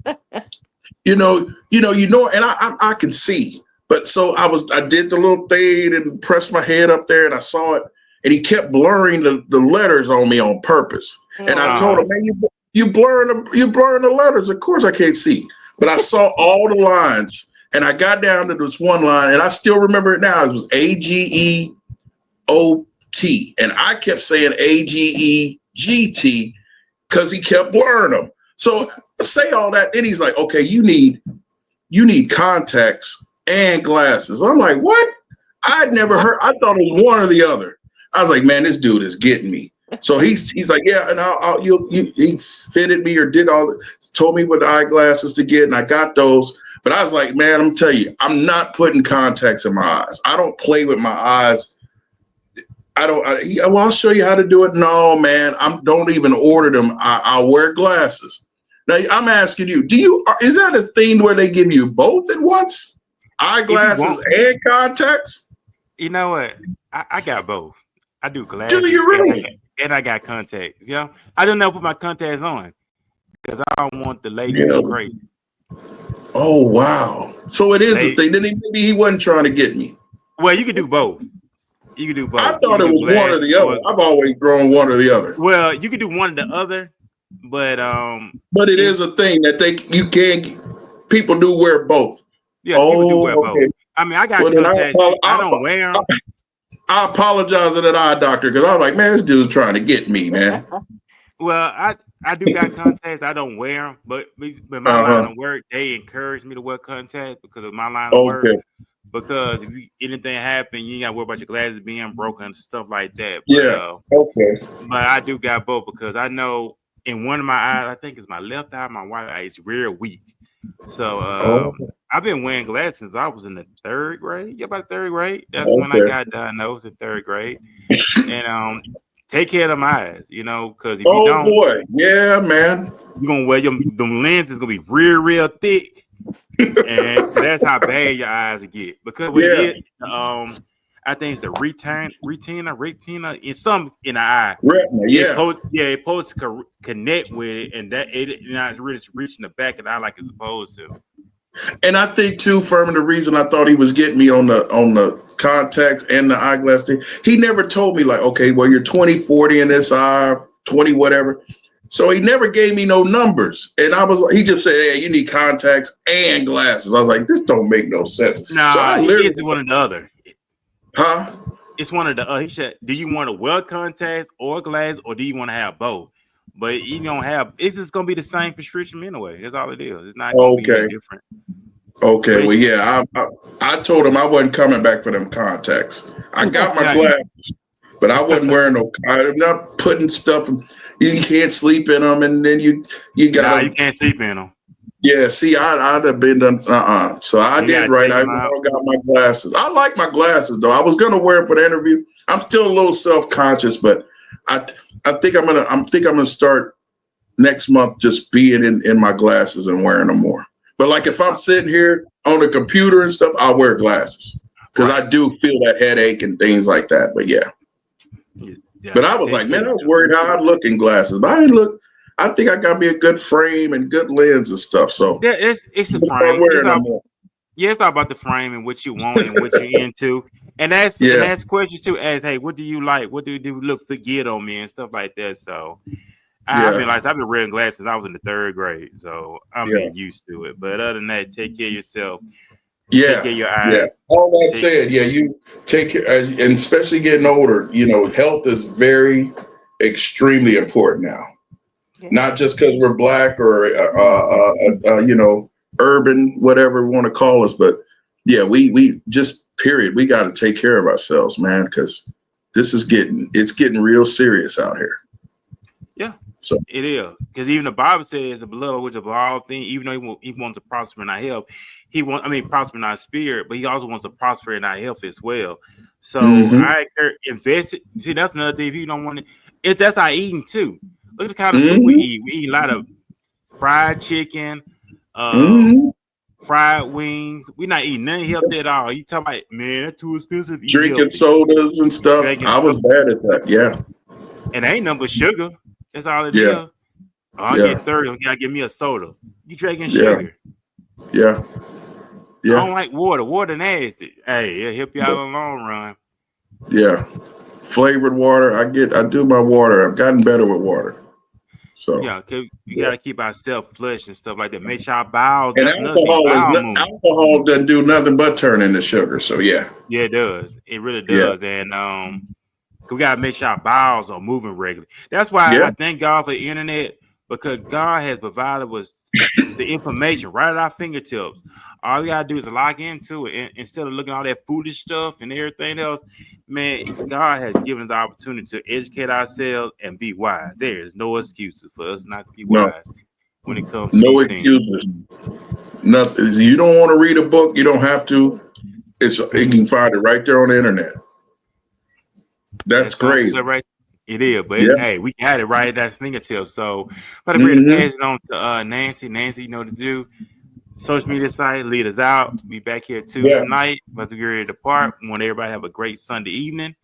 and I can see, but so I did the little thing and pressed my head up there, and I saw it, and he kept blurring the letters on me on purpose, and I told Oh. him, man, you blurring the letters. Of course I can't see, but I saw all the lines, and I got down to this one line, and I still remember it now. It was AGEOT, and I kept saying AGEGT because he kept blurring them. So say all that, then he's like, okay, you need contacts and glasses. I'm like, what? I'd never heard. I thought it was one or the other. I was like, man, this dude is getting me. So he's like, yeah, and he fitted me or did told me what eyeglasses to get, and I got those. But I was like, man, I'm telling you, I'm not putting contacts in my eyes. I don't play with my eyes. I'll show you how to do it. No, man, don't even order them. I'll wear glasses. Now I'm asking you, is that a thing where they give you both at once? If you Eyeglasses want, and contacts? you know what? I got both. I do Do glasses you really? and I got contacts. I don't know put my contacts on because I don't want the ladies to Yeah. go crazy. Oh wow. So it is a Lady, thing. Then maybe he wasn't trying to get me. well, you can do both. You can do I both. You thought can it do was one or glasses the other. or I've always grown one or the other. well, you can do one or the other, but But it it's is a thing that you can people do wear both. yeah, people do wear Oh, both. okay. I mean, I got Well then contacts. I don't wear them. I apologize to that eye doctor because I was like, man, this dude's trying to get me, man. Well, I do got contacts. I don't wear them, but my line Uh-huh. of work they encourage me to wear contacts because of my line of work. Okay. Because if anything happen, you ain't gotta worry about your glasses being broken and stuff like that. Yeah. Okay. But I do got both because I know in one of my eyes, I think it's my left eye, my right eye is real weak. So Oh, I've been wearing glasses since I was in the third grade. Yeah, about third grade. That's when I okay. got diagnosed in third grade. And take care of them eyes, because if you Oh don't, boy. Yeah, man. you're gonna wear them lenses gonna be real thick. And that's how bad your eyes get. Because what it Yeah. is, I think it's the retina, it's something in the eye. Retina. Yeah. It's supposed to connect with it, and that it not really reaching the back of the eye like it's supposed to. And I think too, Furman, the reason I thought he was getting me on the contacts and the eyeglass thing, he never told me like, okay, well, you're 20, 40 in this eye, 20, whatever. So he never gave me no numbers. And he just said, hey, you need contacts and glasses. I was like, this don't make no sense. So I Nah, literally, it's one or the other. huh? It's one of the. He said, "Do you want to wear contacts or glass, or do you want to have both?" But you don't have. It's just gonna be the same prescription anyway. That's all it is. It's not gonna be Okay. nothing different. Okay. But Well, it's yeah, I told him I wasn't coming back for them contacts. I got my yeah, glasses, but I wasn't wearing no, I'm not putting stuff. you can't sleep in them, and then you Nah, you gotta. can't sleep in them. Yeah, see, I'd have been done. So I You did gotta right. take I them went out. and got my glasses. I like my glasses though. I was gonna wear them for the interview. I'm still a little self conscious, but I I think I'm gonna start next month just being in my glasses and wearing them more. But like if I'm sitting here on the computer and stuff, I'll wear glasses because I Right. do feel that headache and things like that. But yeah, but Yeah, I was they like, man, feel I was you. worried how I look in glasses, but I didn't look. I think I got me a good frame and good lens and stuff. So Yeah, it's I'm a gonna start frame. It's wearing them all more. yeah, it's all about the frame and what you want and what you're into. And Yeah, that's questions too. As hey, what do you like? What do you look forget on me and stuff like that? So yeah, I've been wearing glasses since I was in the third grade, so I'm yeah. been used to it. But other than that, take care of yourself. Take Yeah, care of your yeah. eyes. All that Take said, yeah, you take care, and especially getting older, health is very extremely important now. Yeah. Not just because we're black or urban, whatever we want to call us, but yeah, we just period. We got to take care of ourselves, man, because it's getting real serious out here. yeah, So it is because even the Bible says the blood which of all things, even though he wants to prosper in our health, prosper in our spirit, but he also wants to prosper in our health as well. So hmm invest it. See, that's another thing. If you don't want to, if that's our eating too. Look at the kind of food we hmm eat. We eat a lot of fried chicken, hmm fried wings. We're not eating nothing healthy at all. You talking about man, that's too expensive. Eat drinking healthy. sodas and stuff. Drinking I was stuff, bad at that. Yeah, and ain't nothing but sugar. That's all it yeah, is. Oh, I yeah, get thirsty. You gotta give me a soda. You drinking yeah, sugar. yeah, I yeah. don't like water. Water nasty. Hey, it'll help you out in the long run. Yeah, flavored water. I do my water. I've gotten better with water. So, Yeah, 'cause we yeah. gotta keep ourselves flushed and stuff like that. Make sure our bowels. And That's another thing. Bowel movement. alcohol doesn't do nothing but turn into sugar. So yeah, Yeah, it does. It really yeah, does. And we gotta make sure our bowels are moving regularly. That's why yeah. I thank God for the internet because God has provided us the information right at our fingertips. All we gotta do is log into it and instead of looking at all that foolish stuff and everything else. Man, God has given us the opportunity to educate ourselves and be wise. There is no excuses for us not to be No, wise when it comes to no these things. excuses. Nothing. You don't want to read a book. You don't have to. You can find it right there on the internet. That's That sounds crazy. good, right? It is, but Yeah. hey, we got it right at that fingertips. So, but I'm ready to hmm pass it on to Nancy. Nancy, you know what to do. Social media site, lead us out. Be back here Tuesday Yeah. night. But we ready to depart. We want everybody to have a great Sunday evening.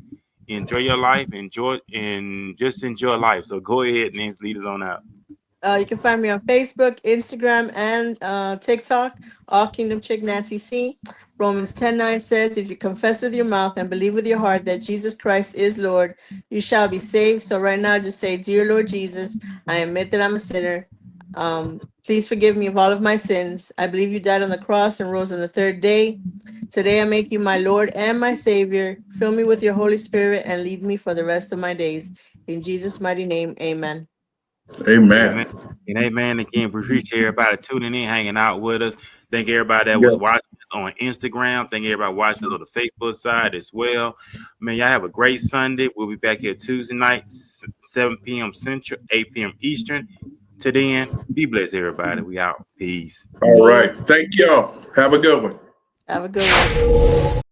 Enjoy your life. Just enjoy life. So go ahead, Nancy, lead us on out. You can find me on Facebook, Instagram, and TikTok. All Kingdom Chick Nancy C. Romans 10:9 says, if you confess with your mouth and believe with your heart that Jesus Christ is Lord, you shall be saved. So right now, just say, Dear Lord Jesus, I admit that I'm a sinner. Please forgive me of all of my sins. I believe you died on the cross and rose on the third day. Today I make you my Lord and my Savior. Fill me with your Holy Spirit and lead me for the rest of my days. In Jesus' mighty name, amen. Amen. Amen. And amen again. We appreciate everybody tuning in, hanging out with us. Thank everybody that was Yeah. watching us on Instagram. Thank everybody watching us on the Facebook side as well. Man, y'all have a great Sunday. We'll be back here Tuesday night, 7 p.m. Central, 8 p.m. Eastern. To then, be blessed, everybody. We out. Peace. All right. Peace. Thank y'all. Have a good one. Have a good one.